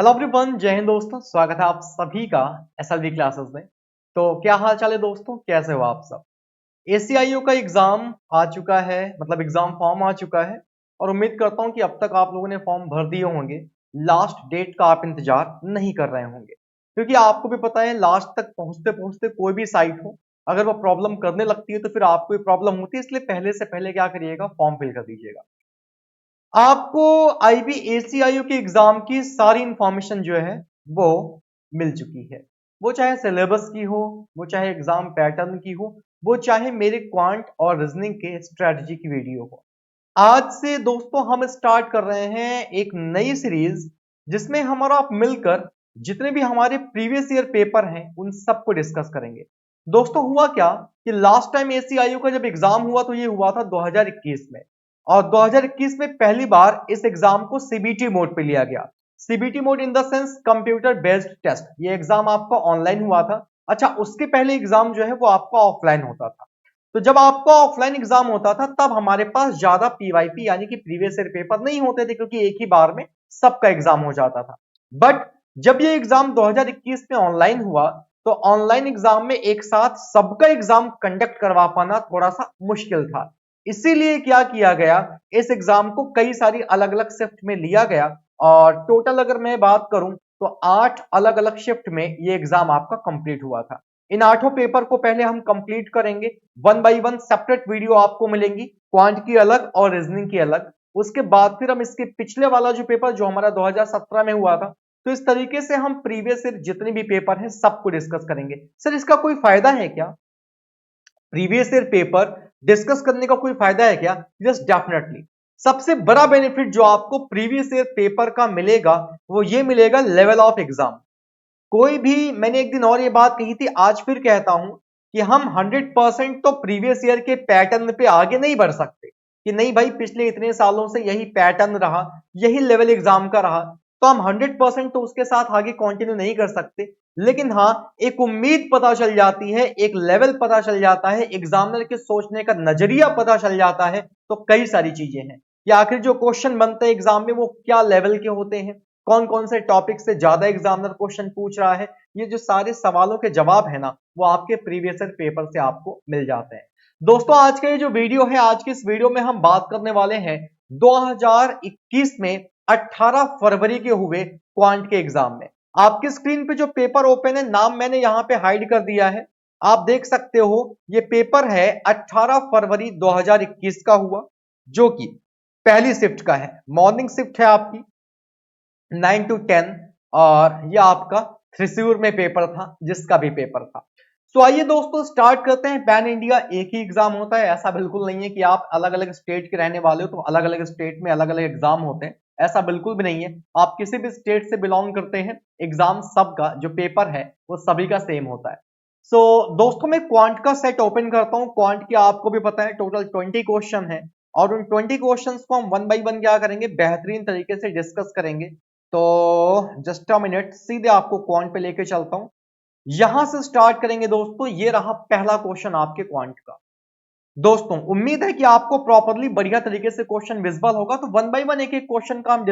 Hello everyone, जय हिंद दोस्तों। स्वागत है आप सभी का एसएलवी क्लासेस में। तो क्या हाल चाल है दोस्तों, कैसे हो आप सब। एसीआईओ का एग्जाम आ चुका है, मतलब एग्जाम फॉर्म आ चुका है और उम्मीद करता हूं कि अब तक आप लोगों ने फॉर्म भर दिए होंगे। लास्ट डेट का आप इंतजार नहीं कर रहे होंगे, क्योंकि आपको भी पता है लास्ट तक पहुंचते पहुंचते कोई भी साइट हो, अगर वो प्रॉब्लम करने लगती है तो फिर आपको प्रॉब्लम होती है। इसलिए पहले से पहले क्या करिएगा, फॉर्म फिल कर दीजिएगा। आपको आईबीएसीआईयू के एग्जाम की सारी इंफॉर्मेशन जो है वो मिल चुकी है। वो चाहे सिलेबस की हो, वो चाहे एग्जाम पैटर्न की हो, वो चाहे मेरे क्वांट और रीजनिंग के स्ट्रेटजी की वीडियो हो। आज से दोस्तों हम स्टार्ट कर रहे हैं एक नई सीरीज, जिसमें हम और आप मिलकर जितने भी हमारे प्रीवियस ईयर पेपर हैं उन सबको डिस्कस करेंगे। दोस्तों हुआ क्या कि लास्ट टाइम एसीआईयू का जब एग्जाम हुआ तो ये हुआ था 2021 में, और 2021 में पहली बार इस एग्जाम को सीबीटी मोड पे लिया गया। CBT mode in the sense computer based test. ये एग्जाम आपका ऑनलाइन हुआ था। अच्छा, उसके पहले एग्जाम जो है वो आपका ऑफलाइन होता था। तो जब आपका ऑफलाइन एग्जाम होता था तब हमारे पास ज्यादा पीवाईपी यानी कि प्रीवियस ईयर पेपर नहीं होते थे, क्योंकि एक ही बार में सबका एग्जाम हो जाता था। बट जब ये एग्जाम 2021 में ऑनलाइन हुआ तो ऑनलाइन एग्जाम में एक साथ सबका एग्जाम कंडक्ट करवा पाना थोड़ा सा मुश्किल था। इसीलिए क्या किया गया, इस एग्जाम को कई सारी अलग अलग शिफ्ट में लिया गया, और टोटल अगर मैं बात करूं तो 8 अलग अलग शिफ्ट में ये एग्जाम आपका कंप्लीट हुआ था। इन 8 पेपर को पहले हम कंप्लीट करेंगे। One by one separate video आपको मिलेंगी, क्वांट की अलग और रीजनिंग की अलग। उसके बाद फिर हम इसके पिछले वाला जो पेपर जो हमारा 2017 में हुआ था, तो इस तरीके से हम प्रीवियस ईयर जितने भी पेपर हैं सबको डिस्कस करेंगे। सर इसका कोई फायदा है क्या, प्रीवियस ईयर पेपर डिस्कस करने का कोई फायदा है क्या? Yes definitely. सबसे बड़ा बेनिफिट जो आपको प्रीवियस ईयर पेपर का मिलेगा वो ये मिलेगा, लेवल ऑफ एग्जाम। कोई भी, मैंने एक दिन और ये बात कही थी, आज फिर कहता हूं कि हम 100% तो प्रीवियस ईयर के पैटर्न पे आगे नहीं बढ़ सकते कि नहीं भाई पिछले इतने सालों से यही पैटर्न रहा, यही लेवल एग्जाम का रहा, तो हम 100% तो उसके साथ आगे कंटिन्यू नहीं कर सकते। लेकिन हाँ, एक उम्मीद पता चल जाती है, एक लेवल पता चल जाता है, एग्जामिनर के सोचने का नजरिया पता चल जाता है। तो कई सारी चीजें हैं कि आखिर जो क्वेश्चन बनते हैं एग्जाम में वो क्या लेवल के होते हैं, कौन कौन से टॉपिक से ज्यादा एग्जामिनर क्वेश्चन पूछ रहा है। ये जो सारे सवालों के जवाब है ना, वो आपके प्रीवियस ईयर पेपर से आपको मिल जाते हैं। दोस्तों आज का ये जो वीडियो है, आज की इस वीडियो में हम बात करने वाले हैं 2021 में 18 फरवरी के हुए क्वांट के एग्जाम में। आपकी स्क्रीन पे जो पेपर ओपन है, नाम मैंने यहां पे हाइड कर दिया है, आप देख सकते हो। ये पेपर है 18 फरवरी 2021 का हुआ, जो कि पहली शिफ्ट का है, मॉर्निंग शिफ्ट है आपकी 9 to 10, और ये आपका थ्रिसूर में पेपर था जिसका भी पेपर था। सो आइए दोस्तों स्टार्ट करते हैं। पैन इंडिया एक ही एग्जाम होता है, ऐसा बिल्कुल नहीं है कि आप अलग अलग स्टेट के रहने वाले हो तो अलग अलग स्टेट में अलग अलग एग्जाम होते हैं, ऐसा बिल्कुल भी नहीं है। आप किसी भी स्टेट से बिलोंग करते हैं, एग्जाम सबका जो पेपर है वो सभी का सेम होता है। सो दोस्तों मैं क्वांट का सेट ओपन करता हूं। क्वांट की आपको भी पता है टोटल 20 क्वेश्चन है, और उन 20 क्वेश्चंस को हम वन बाय वन क्या करेंगे, बेहतरीन तरीके से डिस्कस करेंगे। तो जस्ट अ मिनट, सीधे आपको क्वांट पे लेके चलता हूं। यहां से स्टार्ट करेंगे दोस्तों। ये रहा पहला क्वेश्चन आपके क्वांट का। दोस्तों उम्मीद है कि आपको प्रॉपरली बढ़िया तरीके से क्वेश्चन विजिबल होगा, तो वन बाय वन एक एक क्वेश्चन का हम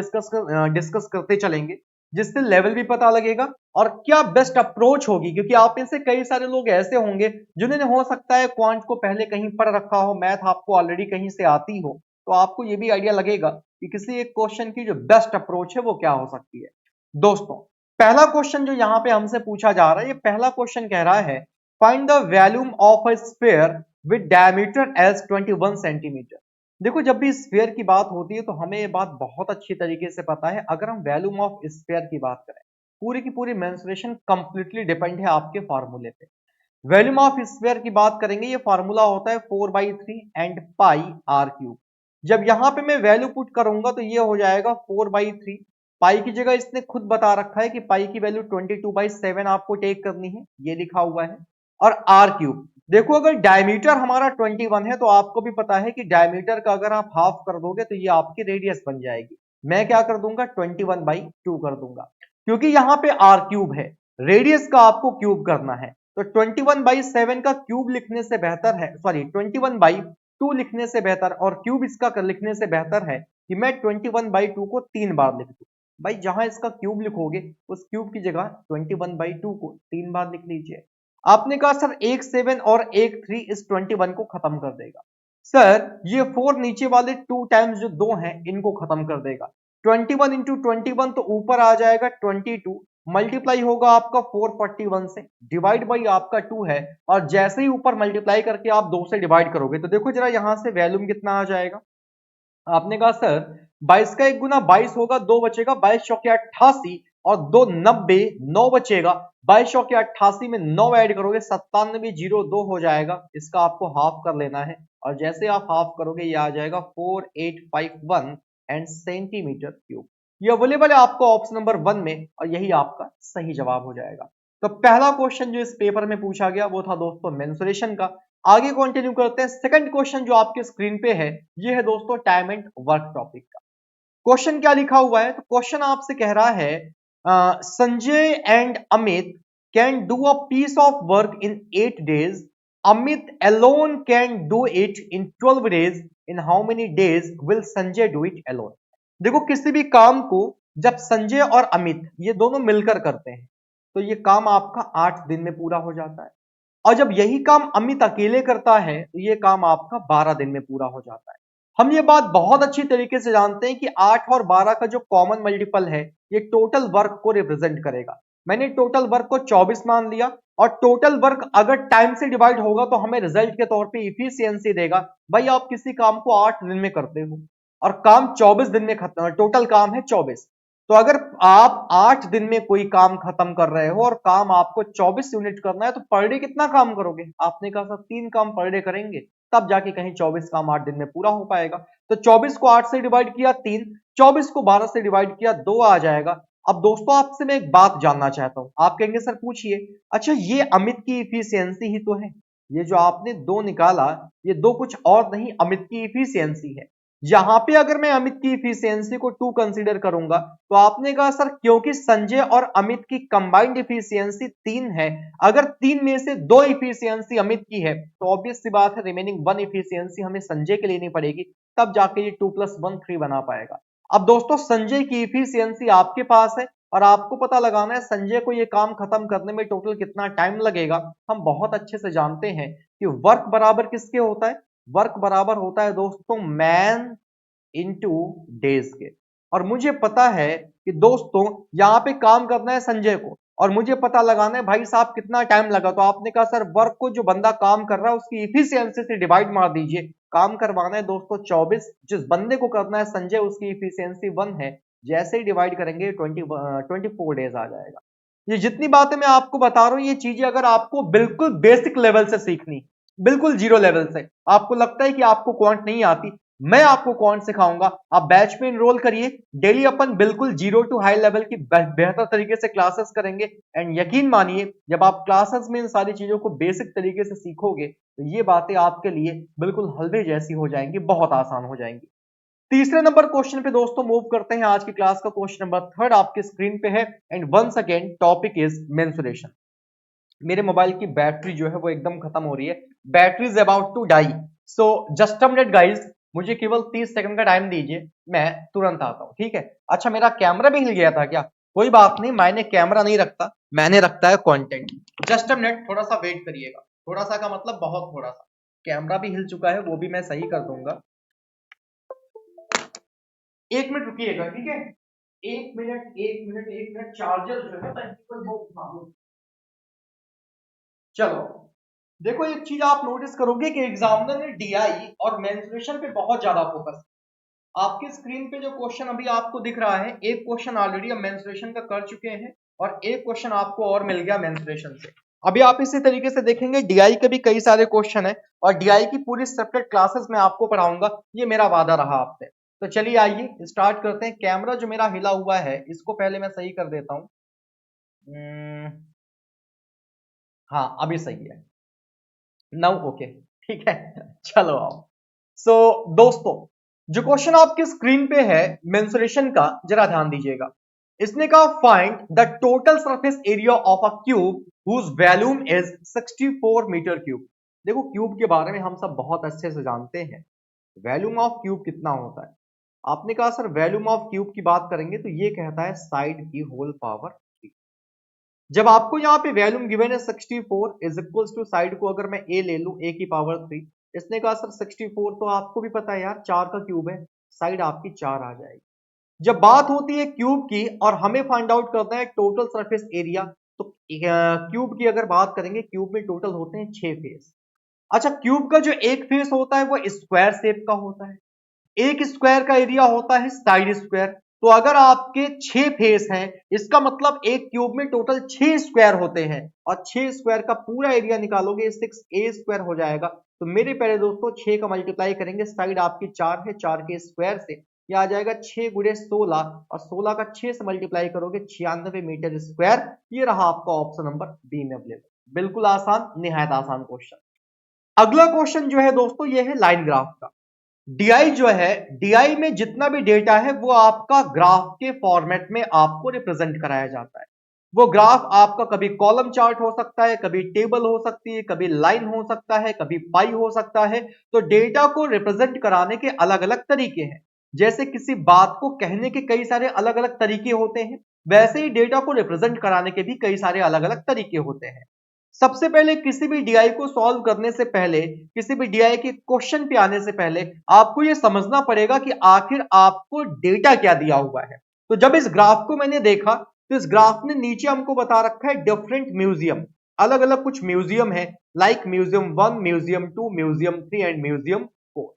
डिस्कस करते चलेंगे, जिससे लेवल भी पता लगेगा और क्या बेस्ट अप्रोच होगी। क्योंकि आप में से कई सारे लोग ऐसे होंगे जिन्होंने हो सकता है क्वांट को पहले कहीं पढ़ रखा हो, मैथ आपको ऑलरेडी कहीं से आती हो, तो आपको ये भी आइडिया लगेगा कि किसी एक क्वेश्चन की जो बेस्ट अप्रोच है वो क्या हो सकती है। दोस्तों पहला क्वेश्चन जो यहाँ पे हमसे पूछा जा रहा है, ये पहला क्वेश्चन कह रहा है find the volume of a sphere with diameter as 21 centimetre. देखो जब भी स्फीयर की बात होती है तो हमें ये बात बहुत अच्छी तरीके से पता है। अगर हम वॉल्यूम ऑफ स्फीयर की बात करें, पूरी की पूरी मेंसुरेशन कंप्लीटली डिपेंड है आपके फार्मूले पे। वॉल्यूम ऑफ स्फीयर की बात करेंगे, ये फार्मूला होता है 4/3 एंड पाई आर क्यूब। जब यहां पे मैं वैल्यू पुट करूंगा तो ये हो जाएगा 4/3। पाई की जगह इसने खुद बता रखा है कि पाई की वैल्यू 22/7 आपको टेक करनी है, ये लिखा हुआ है। और आर क्यूब, देखो अगर डायमीटर हमारा 21 है तो आपको भी पता है कि डायमीटर का अगर आप हाफ कर दोगे तो ये आपकी रेडियस बन जाएगी। मैं क्या कर दूंगा, 21/2 कर दूंगा, क्योंकि यहाँ पे आर क्यूब है, रेडियस का आपको क्यूब करना है। तो 21/7 का क्यूब लिखने से बेहतर है, सॉरी 21/2 लिखने से बेहतर और क्यूब इसका लिखने से बेहतर है कि मैं 21/2 को 3 बार लिख दूं। भाई जहां इसका क्यूब लिखोगे उस क्यूब की जगह 21/2 को 3 बार लिख लीजिए। आपने कहा सर एक 7 और एक 3 इस 21 को खत्म कर देगा। सर ये 4 नीचे वाले 2 टाइम्स जो 2 हैं इनको खत्म कर देगा। 21 इंटू 21 तो ऊपर आ जाएगा 22, मल्टीप्लाई होगा आपका 441 से, डिवाइड बाई आपका 2 है, और जैसे ही ऊपर मल्टीप्लाई करके आप 2 से डिवाइड करोगे तो देखो जरा यहां से वैल्यूम कितना आ जाएगा। आपने कहा सर 22 का 1 गुना 22 होगा, 2 बचेगा, 22 चौके 88 और 2 90, 9 बचेगा, 22 चौके 88 में 9 ऐड करोगे 9702 हो जाएगा। इसका आपको हाफ कर लेना है और जैसे आप हाफ करोगे ये आ जाएगा 4851 एंड सेंटीमीटर क्यूब। ये अवेलेबल है आपको ऑप्शन नंबर 1 में और यही आपका सही जवाब हो जाएगा। तो पहला क्वेश्चन जो इस पेपर में पूछा गया वो था दोस्तों मेंसुरेशन का। आगे कंटिन्यू करते हैं। सेकंड क्वेश्चन जो आपके स्क्रीन पे है ये है दोस्तों टाइम एंड वर्क टॉपिक का। क्वेश्चन क्या लिखा हुआ है, तो क्वेश्चन आपसे कह रहा है Sanjay and Amit can do a piece of work in 8 days, Amit alone can do it in 12 days, in how many days will Sanjay do it alone. देखो किसी भी काम को जब संजय और अमित ये दोनों मिलकर करते हैं तो ये काम आपका 8 दिन में पूरा हो जाता है, और जब यही काम अमित अकेले करता है तो ये काम आपका 12 दिन में पूरा हो जाता है। हम ये बात बहुत अच्छी तरीके से जानते हैं कि 8 और 12 का जो कॉमन मल्टीपल है ये टोटल वर्क को रिप्रेजेंट करेगा। मैंने टोटल वर्क को 24 मान लिया और टोटल वर्क अगर टाइम से डिवाइड होगा तो हमें रिजल्ट के तौर पे इफिशियंसी देगा। भाई आप किसी काम को 8 दिन में करते हो और काम 24 दिन में खत्म, टोटल काम है 24, तो अगर आप 8 दिन में कोई काम खत्म कर रहे हो और काम आपको 24 यूनिट करना है तो पर डे कितना काम करोगे? आपने कहा सर 3 काम पर डे करेंगे तब जाके कहीं 24 काम 8 दिन में पूरा हो पाएगा। तो 24 को 8 से डिवाइड किया 3, 24 को 12 से डिवाइड किया 2 आ जाएगा। अब दोस्तों आपसे मैं एक बात जानना चाहता हूं, आप कहेंगे सर पूछिए। अच्छा ये अमित की इफिशियंसी ही तो है, ये जो आपने 2 निकाला ये 2 कुछ और नहीं अमित की इफिशियंसी है। यहां पे अगर मैं अमित की इफिशियंसी को 2 कंसीडर करूंगा तो आपने कहा सर क्योंकि संजय और अमित की कंबाइंड इफिशियंसी 3 है, अगर 3 में से 2 इफिशियंसी अमित की है तो ऑब्वियस सी बात है रिमेनिंग 1 इफिशियंसी हमें संजय के लेनी पड़ेगी, तब जाके ये 2 + 1 3 बना पाएगा। अब दोस्तों संजय की इफिशियंसी आपके पास है और आपको पता लगाना है संजय को ये काम खत्म करने में टोटल कितना टाइम लगेगा। हम बहुत अच्छे से जानते हैं कि वर्क बराबर किसके होता है, वर्क बराबर होता है दोस्तों मैन इनटू डेज के। और मुझे पता है कि दोस्तों यहां पे काम करना है संजय को और मुझे पता लगाना है भाई साहब कितना टाइम लगा, तो आपने कहा सर वर्क को जो बंदा काम कर रहा है उसकी इफिशियंसी से डिवाइड मार दीजिए। काम करवाना है दोस्तों 24, जिस बंदे को करना है संजय उसकी इफिशियंसी 1 है, जैसे ही डिवाइड करेंगे 24 डेज आ जाएगा। ये जितनी बातें मैं आपको बता रहा हूं ये चीजें अगर आपको बिल्कुल बेसिक लेवल से सीखनी, बिल्कुल जीरो लेवल से, आपको लगता है कि आपको क्वांट नहीं आती, मैं आपको क्वांट सिखाऊंगा। आप बैच में एनरोल करिए, डेली अपन बिल्कुल जीरो टू हाई लेवल की बेहतर तरीके से क्लासेस करेंगे। एंड यकीन मानिए जब आप क्लासेस में इन सारी चीजों को बेसिक तरीके से सीखोगे तो ये बातें आपके लिए बिल्कुल हलवे जैसी हो जाएंगी, बहुत आसान हो जाएंगी। तीसरे नंबर क्वेश्चन पे दोस्तों मूव करते हैं। आज की क्लास का क्वेश्चन नंबर 3 आपके स्क्रीन पे है and once again topic is mensuration. मेरे मोबाइल की बैटरी जो है वो एकदम खत्म हो रही है, battery is about to die, so just a minute guys, मुझे केवल 30 सेकंड का टाइम दीजिए, मैं तुरंत आता हूं, ठीक है? अच्छा मेरा कैमरा भी हिल गया था क्या? कोई बात नहीं, मैंने कैमरा नहीं रखता, मैंने रखता है कंटेंट। जस्ट अ मिनट, थोड़ा सा वेट करिएगा, थोड़ा सा का मतलब बहुत थोड़ा सा। कैमरा भी हिल चुका है वो भी मैं सही कर दूंगा, 1 मिनट रुकिएगा, ठीक है? 1 मिनट 1 मिनट 1 मिनट, चार्जर जो है वो चलो देखो एक चीज आप नोटिस करोगे कि एग्जामिनर ने डीआई और मेंसुरेशन पे बहुत ज्यादा फोकस। आपकी स्क्रीन पे जो क्वेश्चन अभी आपको दिख रहा है, एक क्वेश्चन ऑलरेडी हम मेंसुरेशन का कर चुके हैं और एक क्वेश्चन आपको और मिल गया मेंसुरेशन से। अभी आप इसी तरीके से देखेंगे डीआई के भी कई सारे क्वेश्चन है और डीआई की पूरी सेपरेट क्लासेस में आपको पढ़ाऊंगा, ये मेरा वादा रहा आपसे। तो चलिए आइए स्टार्ट करते हैं। कैमरा जो मेरा हिला हुआ है इसको पहले मैं सही कर देता हूँ। हाँ अभी सही है, नाउ ओके, ठीक है। चलो आओ। सो दोस्तों जो क्वेश्चन आपके स्क्रीन पे है मेंसुरेशन का, जरा ध्यान दीजिएगा। इसने कहा find the total surface area of a cube whose volume is 64 metre cube. देखो क्यूब के बारे में हम सब बहुत अच्छे से जानते हैं, वॉल्यूम ऑफ क्यूब कितना होता है। आपने कहा सर वॉल्यूम ऑफ क्यूब की बात करेंगे तो ये कहता है साइड की होल पावर 3। जब आपको यहाँ पे वॉल्यूम गिवन है 64 इज इक्वल्स टू साइड को अगर मैं a ले लूं a की पावर 3, इसने कहा सर 64 तो आपको भी पता है यार 4 का क्यूब है, साइड आपकी 4 आ जाएगी। जब बात होती है क्यूब की और हमें फाइंड आउट करना है टोटल सरफेस एरिया, तो क्यूब की अगर बात करेंगे क्यूब में टोटल होते हैं 6 फेस। अच्छा, क्यूब का जो एक फेस होता है वो स्क्वायर शेप का होता है, एक स्क्वायर का एरिया होता है साइड स्क्वायर। तो अगर आपके 6 फेस हैं, इसका मतलब एक क्यूब में टोटल 6 स्क्वायर होते हैं और 6 स्क्वायर का पूरा एरिया निकालोगे 6a स्क्वायर हो जाएगा। तो मेरे प्यारे दोस्तों 6 का मल्टीप्लाई करेंगे, साइड आपकी 4 है, 4 के स्क्वायर से ये आ जाएगा 6 गुणे 16 और 16 का 6 से मल्टीप्लाई करोगे 96 मीटर स्क्वायर। ये रहा आपका ऑप्शन नंबर बी में अवेलेबल। बिल्कुल आसान, निहायत आसान क्वेश्चन। अगला क्वेश्चन जो है दोस्तों ये है लाइन ग्राफ का। डीआई जो है, डीआई में जितना भी डेटा है वो आपका ग्राफ के फॉर्मेट में आपको रिप्रेजेंट कराया जाता है। वो ग्राफ आपका कभी कॉलम चार्ट हो सकता है, कभी टेबल हो सकती है, कभी लाइन हो सकता है, कभी पाई हो सकता है। तो डेटा को रिप्रेजेंट कराने के अलग अलग तरीके हैं। जैसे किसी बात को कहने के कई सारे अलग अलग तरीके होते हैं, वैसे ही डेटा को रिप्रेजेंट कराने के भी कई सारे अलग अलग तरीके होते हैं। सबसे पहले किसी भी डीआई को सॉल्व करने से पहले, किसी भी डीआई के क्वेश्चन पे आने से पहले आपको यह समझना पड़ेगा कि आखिर आपको डेटा क्या दिया हुआ है। तो जब इस ग्राफ को मैंने देखा तो इस ग्राफ में नीचे हमको बता रखा है डिफरेंट म्यूजियम, अलग अलग कुछ म्यूजियम है, like museum 1, museum 2, museum 3 and museum 4।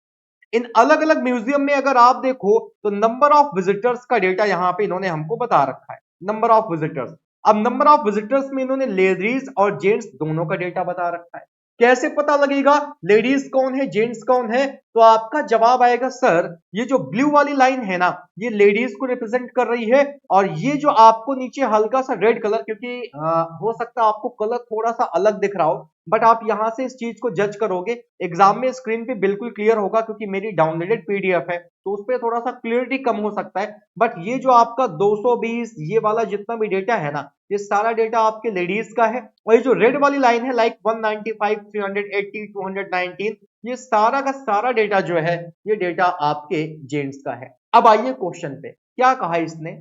इन अलग अलग म्यूजियम में अगर आप देखो तो नंबर ऑफ विजिटर्स का डेटा यहां पे इन्होंने हमको बता रखा है, नंबर ऑफ विजिटर्स। अब नंबर ऑफ विजिटर्स में इन्होंने लेडीज और जेंट्स दोनों का डेटा बता रखा है। कैसे पता लगेगा लेडीज कौन है जेंट्स कौन है? तो आपका जवाब आएगा सर ये जो ब्लू वाली लाइन है ना, ये लेडीज को रिप्रेजेंट कर रही है, और ये जो आपको नीचे हल्का सा रेड कलर, क्योंकि हो सकता है आपको कलर थोड़ा सा अलग दिख रहा हो, बट आप यहां से इस चीज को जज करोगे, एग्जाम में स्क्रीन पे बिल्कुल क्लियर होगा क्योंकि मेरी डाउनलोडेड पीडीएफ है, तो उस पर थोड़ा सा क्लियरिटी कम हो सकता है। बट ये जो आपका 220 ये वाला जितना भी डेटा है ना, ये सारा डेटा आपके लेडीज का है, और ये जो रेड वाली लाइन है लाइक 195, 380, 219, ये सारा का सारा डेटा जो है ये डेटा आपके जेंट्स का है। अब आइए क्वेश्चन पे, क्या कहा इसने,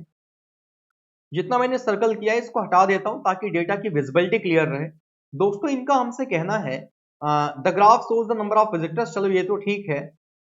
जितना मैंने सर्कल किया है इसको हटा देता हूं ताकि डेटा की विजिबिलिटी क्लियर रहे। दोस्तों इनका हमसे कहना है the graph shows the number of visitors, चलो ये तो ठीक है।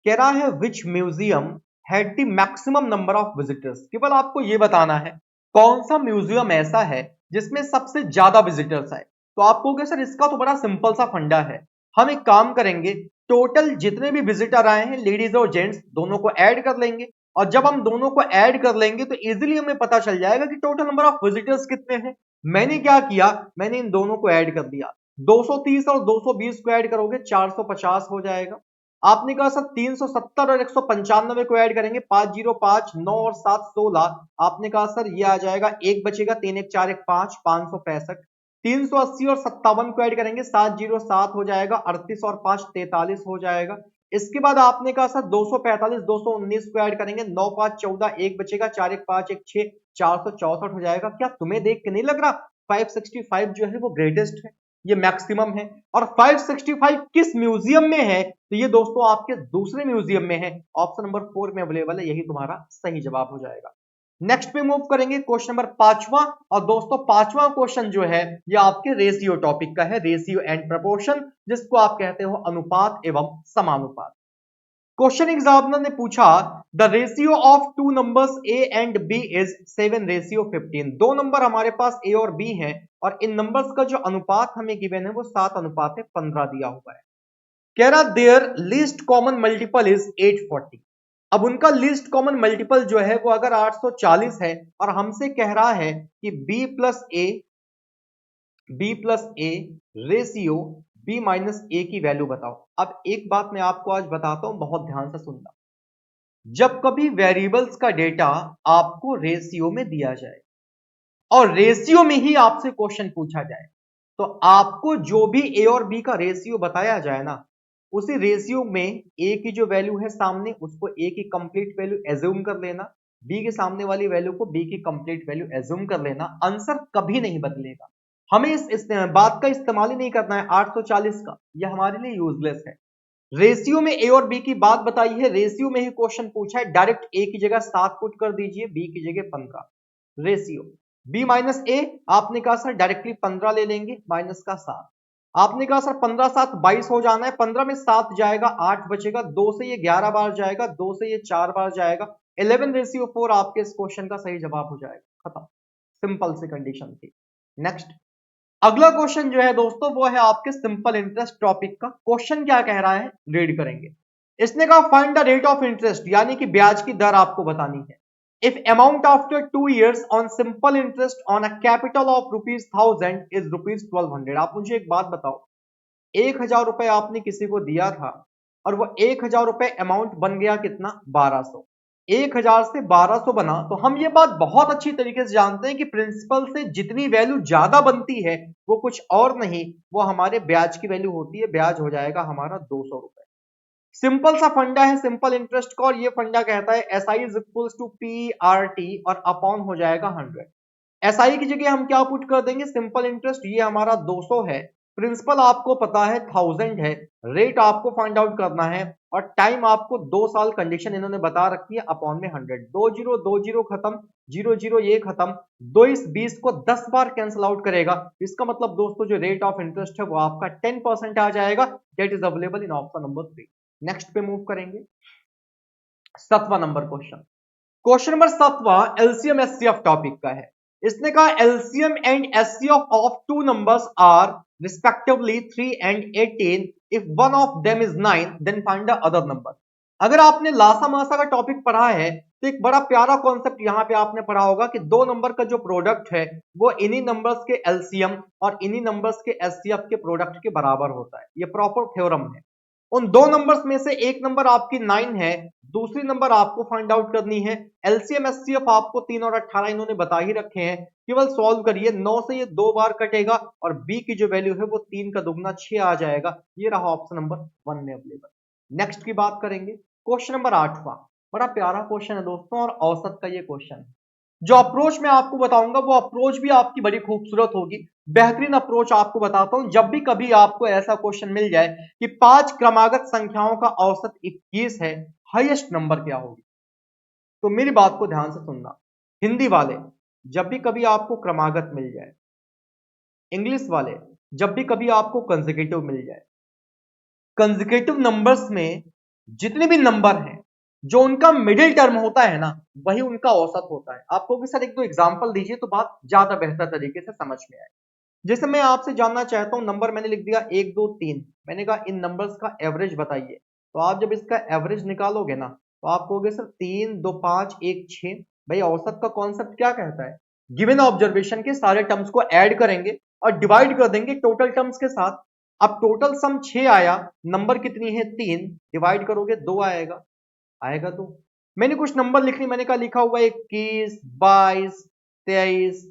कह रहा है which museum had the maximum number of visitors, केवल आपको ये बताना है कौन सा म्यूजियम ऐसा है जिसमें सबसे ज्यादा विजिटर्स आए। तो आप कहोगे सर इसका तो बड़ा सिंपल सा फंडा है, हम एक काम करेंगे, टोटल जितने भी विजिटर आए हैं लेडीज और जेंट्स दोनों को ऐड कर लेंगे, और जब हम दोनों को ऐड कर लेंगे तो इजीली हमें पता चल जाएगा कि टोटल नंबर ऑफ विजिटर्स कितने हैं। मैंने क्या किया, मैंने इन दोनों को ऐड कर दिया, 230 और 220 को ऐड करोगे 450 हो जाएगा। आपने कहा सर 370 और 195 को ऐड करेंगे, 505, 9 और 7 16। आपने कहा सर ये आ जाएगा, एक बचेगा, 3 1 4 1 5, 565। 380 और 57 को ऐड करेंगे, 707 हो जाएगा, 38 और 5 43 हो जाएगा। इसके बाद आपने कहा सर 245 219 को ऐड करेंगे, 9 5 14, एक बचेगा, 4 1 5 1 6, 464 हो जाएगा। क्या तुम्हें देख के नहीं लग रहा 565 जो है वो ग्रेटेस्ट है, ये मैक्सिमम है? और 565 किस म्यूजियम में है? तो ये दोस्तों आपके दूसरे म्यूजियम में है, ऑप्शन नंबर 4 में अवेलेबल है, यही तुम्हारा सही जवाब हो जाएगा। नेक्स्ट पे मूव करेंगे क्वेश्चन नंबर 5वां, और दोस्तों 5वां क्वेश्चन जो है ये आपके रेशियो टॉपिक का है, रेशियो एंड प्रपोर्शन, जिसको आप कहते हो अनुपात एवं समानुपात। क्वेश्चन एग्जामिनर ने पूछा the ratio of two numbers A and B is 7:15। दो नंबर हमारे पास ए और बी हैं, और इन नंबर्स का जो अनुपात हमें गिवन है वो 7:15 दिया हुआ है। कह रहा their least common multiple is 840। अब उनका लीस्ट कॉमन मल्टीपल जो है वो अगर 840 है, और हमसे कह रहा है कि b plus a ratio b minus a की वैल्यू बताओ। अब एक बात मैं आपको आज बताता हूं, बहुत ध्यान से सुनना। जब कभी वेरिएबल्स का डेटा आपको रेशियो में दिया जाए और रेशियो में ही आपसे क्वेश्चन पूछा जाए, तो आपको जो भी ए और बी का रेशियो बताया जाए ना, उसी रेशियो में ए की जो वैल्यू है सामने, उसको ए की कंप्लीट वैल्यू एज्यूम कर लेना, बी के सामने वाली वैल्यू को बी की कंप्लीट वैल्यू एज्यूम कर लेना। आंसर कभी नहीं बदलेगा, हमें इस बात का इस्तेमाल ही नहीं करना है 840 का, यह हमारे लिए यूजलेस है। रेशियो में ए और बी की बात बताई है, रेशियो में ही क्वेश्चन पूछा है, डायरेक्ट ए की जगह 7 पुट कर दीजिए, बी की जगह 15। रेशियो बी माइनस ए, आपने कहा सर डायरेक्टली 15 ले लेंगे, माइनस का 7। आपने कहा सर 15 7 22 हो जाना है, 15 में 7 जाएगा, 8 बचेगा, 2 से ये 11 बार जाएगा, 2 से ये 4 बार जाएगा, 11:4 आपके इस क्वेश्चन का सही जवाब हो जाएगा। खत्म, सिंपल सी कंडीशन थी। नेक्स्ट, अगला क्वेश्चन जो है दोस्तों वो है आपके सिंपल इंटरेस्ट टॉपिक का। क्वेश्चन क्या कह रहा है, रीड करेंगे। इसने कहा find the rate of interest, यानी कि ब्याज की दर आपको बतानी है। If amount after 2 years on simple interest on a capital of ₹1000 is ₹1200। आप मुझे एक बात बताओ, 1000 रुपए आपने किसी को दिया था और वो 1000 रुपए अमाउंट बन गया कितना, 1200। 1000 से 1200 बना, तो हम ये बात बहुत अच्छी तरीके से जानते हैं कि प्रिंसिपल से जितनी वैल्यू ज्यादा बनती है वो कुछ और नहीं, वो हमारे ब्याज की वैल्यू होती है। ब्याज हो जाएगा हमारा 200 रुपए। सिंपल सा फंडा है सिंपल इंटरेस्ट का, और ये फंडा कहता है S I is equals to P R T और अपॉन हो जाएगा 100। एस आई की जगह हम क्या पुट कर देंगे, सिंपल इंटरेस्ट, ये हमारा 200 है, प्रिंसिपल आपको पता है 1000 है, रेट आपको फाइंड आउट करना है, और टाइम आपको 2 साल कंडीशन इन्होंने बता रखी है, अपॉन में 100। 20 खत्म, 00 ये खत्म, 2 इस 20 को 10 बार कैंसिल आउट करेगा। इसका मतलब दोस्तों जो रेट ऑफ इंटरेस्ट है वो आपका 10% आ जाएगा, that is available in option number 3। Next पे मूव करेंगे, 7वां नंबर क्वेश्चन। क्वेश्चन नंबर 7वां एलसीएम एचसीएफ टॉपिक का है। इसने कहा LCM and HCF of two numbers are respectively 3 and 18, if one of them is 9 then find the other number. अगर आपने लासा मासा का टॉपिक पढ़ा है तो एक बड़ा प्यारा कॉन्सेप्ट यहां पे आपने पढ़ा होगा कि दो नंबर का जो प्रोडक्ट है वो इन्हीं नंबर्स के एलसीएम और इन्हीं नंबर्स के एचसीएफ के प्रोडक्ट के बराबर होता है। ये प्रॉपर थ्योरम है। उन दो नंबर्स में से एक नंबर आपकी 9 है, दूसरी नंबर आपको फाइंड आउट करनी है। एलसीएम एचसीएफ आपको 3 और 18 इन्होंने बता ही रखे हैं, केवल सॉल्व करिए। 9 से ये 2 बार कटेगा और बी की जो वैल्यू है वो 3 का दुगना 6 आ जाएगा। ये रहा ऑप्शन नंबर 1 में अवेलेबल। नेक्स्ट की बात करेंगे, क्वेश्चन नंबर 8वां, बड़ा प्यारा क्वेश्चन है दोस्तों और औसत का ये क्वेश्चन है। जो अप्रोच मैं आपको बताऊंगा वो अप्रोच भी आपकी बड़ी खूबसूरत होगी, बेहतरीन अप्रोच आपको बताता हूं। जब भी कभी आपको ऐसा क्वेश्चन मिल जाए कि 5 क्रमागत संख्याओं का औसत 21 है, हाईएस्ट नंबर क्या होगी, तो मेरी बात को ध्यान से सुनना। हिंदी वाले, जब भी कभी आपको क्रमागत मिल जाए, इंग्लिश वाले जब भी कभी आपको कंसेक्यूटिव मिल जाए, कंसेक्यूटिव नंबर्स में जितने भी नंबर हैं जो उनका मिडिल टर्म होता है ना, वही उनका औसत होता है। आपको कि सर एक दो एग्जांपल दीजिए तो बात ज्यादा बेहतर तरीके से समझ में आए। जैसे मैं आपसे जानना चाहता हूं, नंबर मैंने लिख दिया 1 2 3, मैंने कहा इन नंबर्स का एवरेज बताइए। तो आप जब इसका एवरेज निकालोगे ना तो आप कहोगे सर 3 2 5 1 6। भाई औसत का कॉन्सेप्ट क्या कहता है, गिवन ऑब्जर्वेशन के सारे टर्म्स को ऐड करेंगे और डिवाइड कर देंगे टोटल टर्म्स के साथ। अब टोटल सम 6 आया, नंबर कितनी है 3, डिवाइड करोगे 2 आएगा। आएगा तो मैंने कुछ नंबर लिख ली, मैंने कहा लिखा हुआ 21 22 23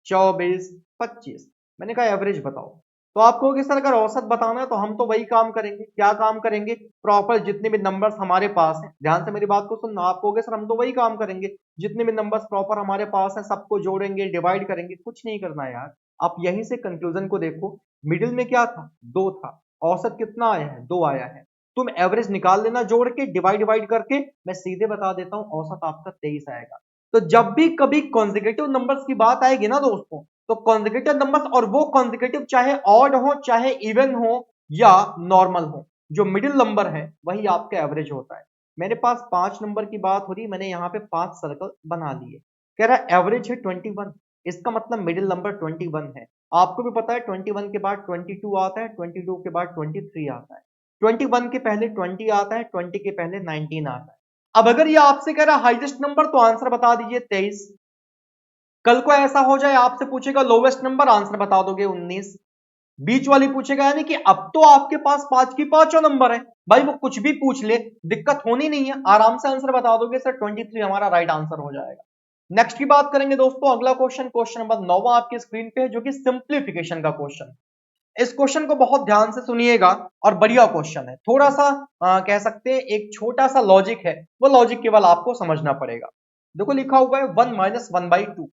24 25, मैंने कहा एवरेज बताओ। तो आप कहोगे सर अगर औसत बताना है तो हम तो वही काम करेंगे। क्या काम करेंगे, प्रॉपर जितने भी नंबर्स हमारे पास हैं, ध्यान से मेरी बात को सुनना। आप कहोगे सर हम तो वही काम करेंगे, जितने भी नंबर्स प्रॉपर हमारे पास हैं सबको जोड़ेंगे डिवाइड करेंगे। कुछ नहीं करना यार, आप यहीं से कंक्लूजन को देखो। मिडिल में क्या था, 2 था, औसत कितना आया है, 2 आया है। तुम एवरेज निकाल लेना जोड़ के, डिवाइड करके, मैं सीधे बता देता हूं औसत आपका 23 आएगा। तो जब भी कभी कॉन्जिक्यूटिव नंबर्स की बात आएगी ना दोस्तों, तो कॉन्जिक्यूटिव नंबर्स, और वो कॉन्जिक्यूटिव चाहे ऑड हो चाहे इवन हो या नॉर्मल हो, जो मिडिल नंबर है वही आपका एवरेज होता है। मेरे पास 5 नंबर की बात हो रही, मैंने यहाँ पे 5 सर्कल बना लिए। कह रहा एवरेज है 21, इसका मतलब मिडिल नंबर 21 है। आपको भी पता है 21 के बाद 22 आता है, 22 के बाद 23 आता है, 21 के पहले 20 आता है, 20 के पहले 19 आता है। अब अगर ये आपसे कह रहा हाईएस्ट नंबर तो आंसर बता दीजिए 23। कल को ऐसा हो जाए आपसे पूछेगा लोवेस्ट नंबर, आंसर बता दोगे 19। बीच वाली पूछेगा, यानी कि अब तो आपके पास 5 की 5 नंबर है। भाई वो कुछ भी पूछ ले, दिक्कत होनी नहीं है, आराम से आंसर बता दोगे सर 23 हमारा राइट आंसर हो जाएगा। नेक्स्ट की बात करेंगे दोस्तों, अगला क्वेश्चन, क्वेश्चन नंबर 9 आपकी स्क्रीन पे है, जो कि सिंप्लीफिकेशन का क्वेश्चन। इस क्वेश्चन को बहुत ध्यान से सुनिएगा और बढ़िया क्वेश्चन है। थोड़ा सा कह सकते हैं एक छोटा सा लॉजिक है, वो लॉजिक केवल आपको समझना पड़ेगा। देखो लिखा हुआ है 1 - 1/2,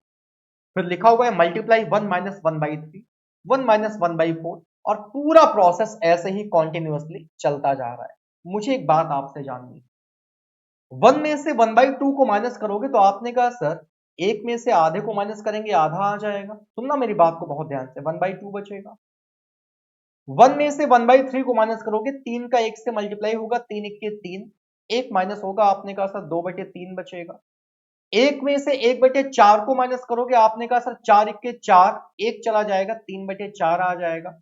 फिर लिखा हुआ है मल्टीप्लाई 1 - 1/3, 1 - 1/4, और पूरा प्रोसेस ऐसे ही कॉन्टिन्यूअसली चलता जा रहा है। मुझे एक बात आपसे जाननी है, 1 में से 1/2 को माइनस करोगे तो आपने कहा सर एक में से आधे को माइनस करेंगे आधा आ जाएगा। सुनना मेरी बात को बहुत ध्यान से, 1/2 बचेगा। 1 में से 1/3 को माइनस करोगे, 3 का 1 से मल्टीप्लाई होगा, 3 इक्के 3, 1 माइनस होगा, आपने कहा सर 2/3 बचेगा। 1 में से 1/4 को माइनस करोगे, आपने कहा सर 4 इक्के 4, 1 चला जाएगा, 3/4 आ जाएगा।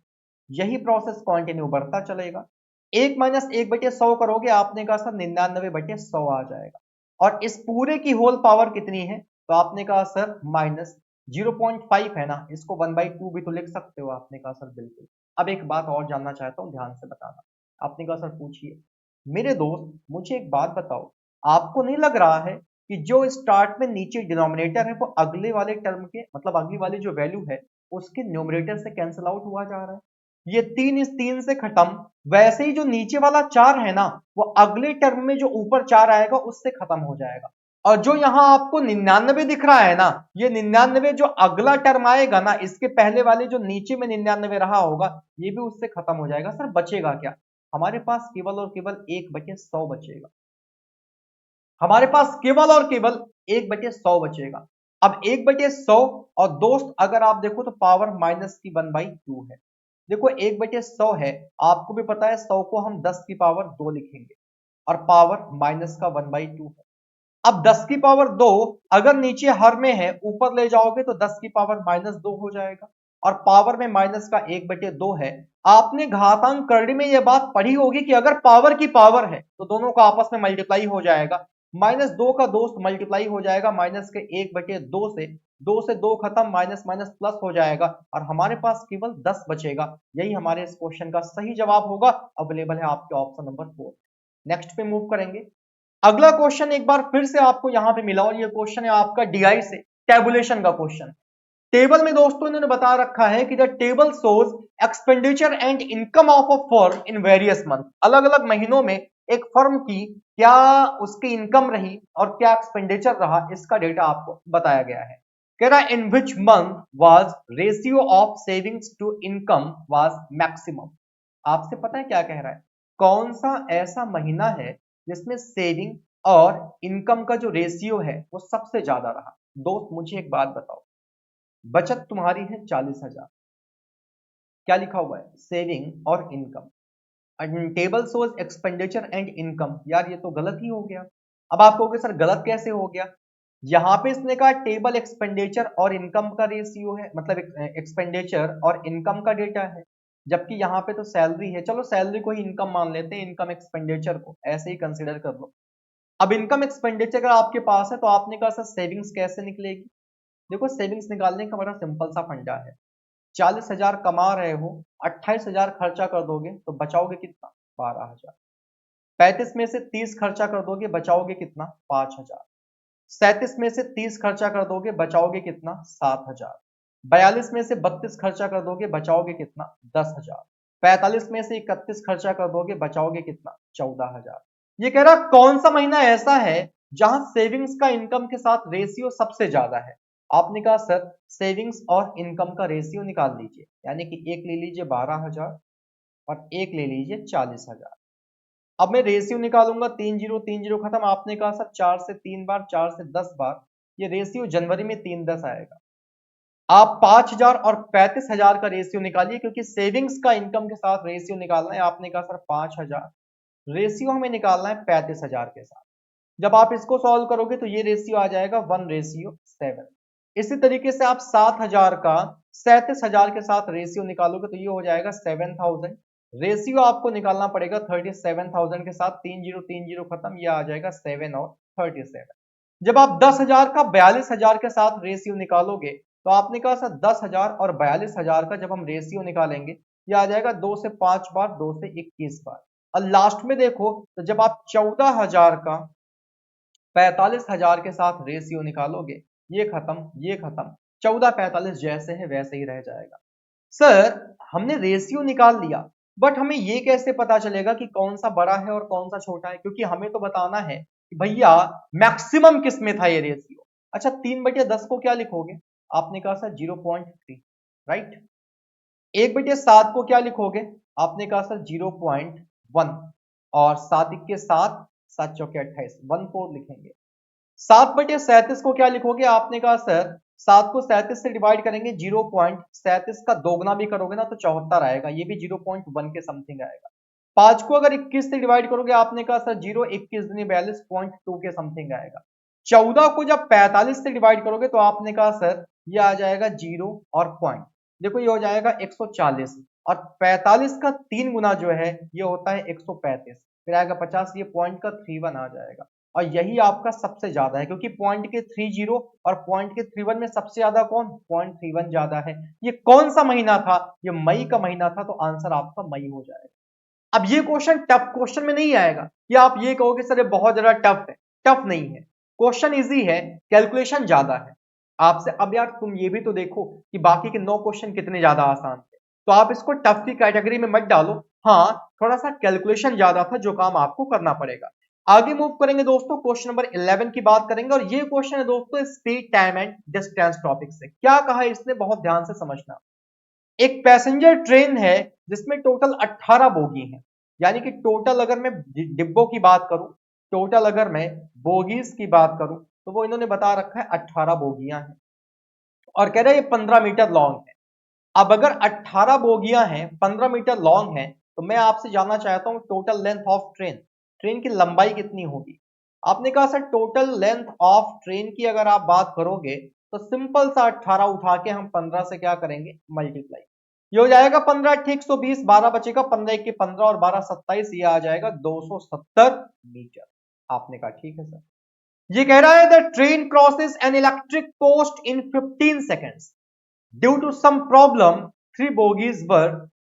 यही प्रोसेस कंटिन्यू बढ़ता चलेगा। 1 माइनस 1/100 करोगे, आपने कहा सर 99/100 आ जाएगा। और इस पूरे की होल पावर कितनी है, तो आपने कहा सर माइनस 0.5 है ना, इसको 1/2 भी तो लिख सकते हो, आपने कहा सर बिल्कुल। अब एक बात और जानना चाहता हूं, ध्यान से बताना। आपने कहा सर पूछिए। मेरे दोस्त मुझे एक बात बताओ, आपको नहीं लग रहा है कि जो स्टार्ट में नीचे डिनोमिनेटर है वो अगले वाले टर्म के मतलब अगली वाली जो वैल्यू है उसके न्यूमरेटर से कैंसिल आउट हुआ जा रहा है? ये 3 इस 3 से खत्म, वैसे ही जो नीचे वाला 4 है ना वो अगले टर्म में जो ऊपर 4 आएगा उससे खत्म हो जाएगा। और जो यहां आपको 99 दिख रहा है ना, ये 99 जो अगला टर्म आएगा ना, इसके पहले वाले जो नीचे में 99 रहा होगा ये भी उससे खत्म हो जाएगा। सर बचेगा क्या? हमारे पास केवल और केवल 1/100 बचेगा। हमारे पास केवल और केवल 1/100 बचेगा। अब 1/100 और दोस्त अगर आप देखो तो पावर माइनस की 1/2 है। देखो 1/100 है, आपको भी पता है 100 को हम 10 की पावर 2 लिखेंगे और पावर माइनस का 1/2 है। अब 10 की पावर 2 अगर नीचे हर में है ऊपर ले जाओगे तो 10 की पावर -2 हो जाएगा और पावर में माइनस का 1/2 है। आपने घातांक करणी में यह बात पढ़ी होगी कि अगर पावर की पावर है तो दोनों का आपस में मल्टीप्लाई हो जाएगा। -2 का दोस्त मल्टीप्लाई हो जाएगा माइनस के 1/2 से, 2 से 2 खत्म, माइनस माइनस प्लस हो जाएगा और हमारे पास केवल 10 बचेगा। यही हमारे इस क्वेश्चन का सही जवाब होगा। अवेलेबल है आपके ऑप्शन नंबर 4। नेक्स्ट पे मूव करेंगे। अगला क्वेश्चन एक बार फिर से आपको यहां पे मिला और ये क्वेश्चन है आपका डीआई से, टेबुलेशन का क्वेश्चन। टेबल में दोस्तों इन्होंने बता रखा है कि the table shows expenditure and income of a firm in various month. अलग अलग महीनों में एक फर्म की क्या उसकी इनकम रही और क्या एक्सपेंडिचर रहा, इसका डेटा आपको बताया गया है। कह रहा है in which month was ratio of savings to income was maximum. आपसे पता है क्या कह रहा है? कौन सा ऐसा महीना है जिसमें सेविंग और इनकम का जो रेशियो है वो सबसे ज्यादा रहा? दोस्त मुझे एक बात बताओ, बचत तुम्हारी है 40,000, क्या लिखा हुआ है? सेविंग और income. Table shows expenditure and income, यार ये तो गलत ही हो गया। अब आप कहोगे सर गलत कैसे हो गया? यहां पे इसने कहा टेबल एक्सपेंडिचर और इनकम का रेशियो है, मतलब एक्सपेंडिचर और इनकम का डेटा है, जबकि यहाँ पे तो सैलरी है। चलो सैलरी को ही इनकम मान लेते हैं, इनकम एक्सपेंडिचर को ऐसे ही कंसिडर कर लो। अब इनकम एक्सपेंडिचर अगर आपके पास है तो आपने कहा सर सेविंग्स कैसे निकलेगी? देखो सेविंग्स निकालने का बड़ा सिंपल सा फंडा है। 40,000 कमा रहे हो, 28,000 खर्चा कर दोगे तो बचाओगे कितना? 12,000। 35 में से 30 खर्चा कर दोगे बचाओगे कितना? 5,000। 37 में से 30 खर्चा कर दोगे बचाओगे कितना? 7,000। 42 में से 32 खर्चा कर दोगे बचाओगे कितना? 10,000। 45 में से 31 खर्चा कर दोगे बचाओगे कितना? 14,000। ये कह रहा कौन सा महीना ऐसा है जहां सेविंग्स का इनकम के साथ रेशियो सबसे ज्यादा है? आपने कहा सर सेविंग्स और इनकम का रेशियो निकाल लीजिए, यानी कि एक ले लीजिए 12,000 और एक ले लीजिए 40,000। अब मैं रेशियो निकालूंगा, 3 0 खत्म। आपने कहा सर 4 से 3 बार, 4 से 10 बार, ये रेशियो जनवरी में 3-10 आएगा। आप 5,000 और 35,000 का रेशियो निकालिए, क्योंकि सेविंग्स का इनकम के साथ रेशियो निकालना है। आपने कहा सर 5,000, रेशियो हमें निकालना है 35,000 के साथ। जब आप इसको सॉल्व करोगे तो ये रेशियो आ जाएगा 1:7। इसी तरीके से आप 7,000 का 37,000 के साथ रेशियो निकालोगे तो ये हो जाएगा 7,000। रेशियो आपको निकालना पड़ेगा 37,000 के साथ, 3 0 खत्म, ये आ जाएगा 7 और 37। जब आप 10,000 का 42,000 के साथ रेशियो निकालोगे तो आपने कहा सर 10,000 और 42,000 का जब हम रेशियो निकालेंगे ये आ जाएगा 2 से 5 बार, 2 से 21 बार। और लास्ट में देखो तो जब आप 14,000 का 45,000 के साथ रेशियो निकालोगे, ये खत्म, ये खत्म, 14 45 जैसे है वैसे ही रह जाएगा। सर हमने रेशियो निकाल लिया, बट हमें ये कैसे पता चलेगा कि कौन सा बड़ा है और कौन सा छोटा है? क्योंकि हमें तो बताना है कि भैया मैक्सिमम किस में था ये रेशियो। अच्छा 3/10 को क्या लिखोगे? आपने कहा सर 0.3, राइट। 1/7 को क्या लिखोगे? आपने कहा सर 0.1। और 7 7 चौके 28, 14 लिखेंगे। 7/37 को क्या लिखोगे? आपने कहा सर 7 को 37 से डिवाइड करेंगे 0.37 का दोगुना भी करोगे ना तो 74 आएगा, ये भी 0.1 के समथिंग आएगा। 5 को अगर 21 से डिवाइड करोगे, आपने कहा सर 0 21 दूनी 42.2 के समथिंग आएगा। 14 को जब 45 से डिवाइड करोगे तो आपने कहा सर ये आ जाएगा 0 और पॉइंट, देखो ये हो जाएगा 140 और 45 का 3 गुना जो है ये होता है 135, फिर आएगा 50, ये पॉइंट का 31 आ जाएगा। और यही आपका सबसे ज्यादा है क्योंकि पॉइंट के 30 और पॉइंट के 31 में सबसे ज्यादा कौन? 0.31 ज्यादा है। ये कौन सा महीना था? ये मई का महीना था, तो आंसर आपका मई हो जाएगा। अब ये क्वेश्चन टफ क्वेश्चन में नहीं आएगा कि आप ये कहोगे सर ये बहुत ज्यादा टफ है, टफ नहीं है, क्वेश्चन इजी है, कैलकुलेशन ज्यादा है आपसे। अब यार तुम ये भी तो देखो कि बाकी के 9 क्वेश्चन कितने ज्यादा आसान थे, तो आप इसको टफ की कैटेगरी में मत डालो। हाँ, थोड़ा सा कैलकुलेशन ज्यादा था जो काम आपको करना पड़ेगा। आगे मूव करेंगे दोस्तों, क्वेश्चन नंबर 11 की बात करेंगे और ये क्वेश्चन है दोस्तों speed time and distance topic से। क्या कहा है इसने, बहुत ध्यान से समझना। एक पैसेंजर ट्रेन है जिसमें टोटल 18 बोगी हैं, यानी कि टोटल अगर मैं डिब्बों की बात करूं, टोटल अगर मैं बोगीज की बात करूं तो वो इन्होंने बता रखा है 18 बोगियां हैं और कह रहे हैं ये 15 मीटर लॉन्ग है। अब अगर 18 बोगियां हैं, 15 मीटर लॉन्ग है, तो मैं आपसे जानना चाहता हूं total length of train, train की लंबाई कितनी होगी। आपने कहा sir total length of train की अगर आप बात करोगे तो सिंपल सा 18 उठा के हम 15 से क्या करेंगे, मल्टीप्लाई। ये हो जाएगा 15 × 120, 12 बचेगा, 15 × 15 और 12 27, ये आ जाएगा 270 मीटर। आपने कहा ठीक है सर। ये कह रहा है the train crosses an electric post in 15 seconds due to some problem 3 bogies were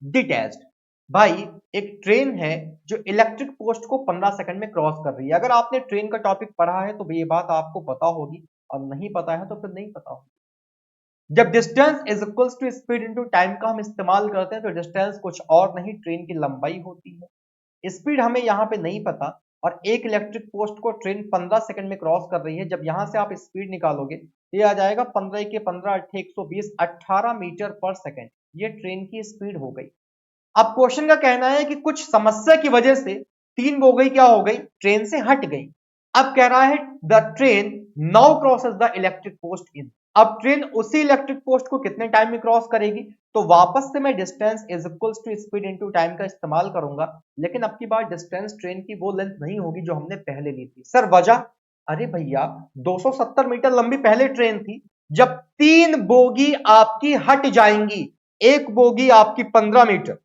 detached. भाई एक ट्रेन है जो इलेक्ट्रिक पोस्ट को 15 सेकंड में क्रॉस कर रही है। अगर आपने ट्रेन का टॉपिक पढ़ा है तो ये बात आपको पता होगी, और नहीं पता है तो फिर नहीं पता होगी। जब distance is equals to speed into time का हम इस्तेमाल करते हैं तो डिस्टेंस कुछ और नहीं, ट्रेन की लंबाई होती है। स्पीड हमें यहाँ पे नहीं पता और एक इलेक्ट्रिक पोस्ट को ट्रेन 15 सेकंड में क्रॉस कर रही है। जब यहां से आप स्पीड निकालोगे ये आ जाएगा 15 × 15 = 120, 18 मीटर पर सेकंड, ये ट्रेन की स्पीड हो गई। अब क्वेश्चन का कहना है कि कुछ समस्या की वजह से 3 बोगी क्या हो गई, ट्रेन से हट गई। अब कह रहा है the train now crosses the electric post इन। अब ट्रेन उसी इलेक्ट्रिक पोस्ट को कितने टाइम में क्रॉस करेगी, तो वापस से मैं distance is equals to speed into time का इस्तेमाल करूंगा, लेकिन अब की बार डिस्टेंस ट्रेन की वो लेंथ नहीं होगी जो हमने पहले ली थी। सर वजह, अरे भैया 270 मीटर लंबी पहले ट्रेन थी, जब 3 बोगी आपकी हट जाएंगी, एक बोगी आपकी 15 मीटर,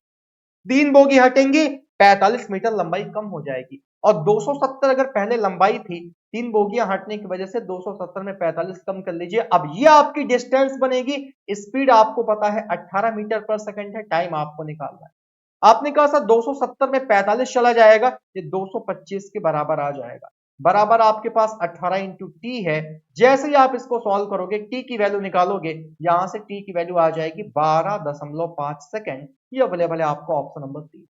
3 बोगी हटेंगी 45 मीटर लंबाई कम हो जाएगी। और 270 अगर पहले लंबाई थी, 3 बोगियां हटने की वजह से 270 में 45 कम कर लीजिए, अब ये आपकी डिस्टेंस बनेगी। स्पीड आपको पता है 18 मीटर पर सेकंड है, टाइम आपको निकालना है। आपने कहा सर 270 में 45 चला जाएगा, ये 225 के बराबर आ जाएगा। बराबर आपके पास 18 × t है। जैसे ही आप इसको सॉल्व करोगे, t की वैल्यू निकालोगे, यहां से t की वैल्यू आ जाएगी 12.5 सेकंड। ये अवेलेबल है आपको ऑप्शन नंबर 3।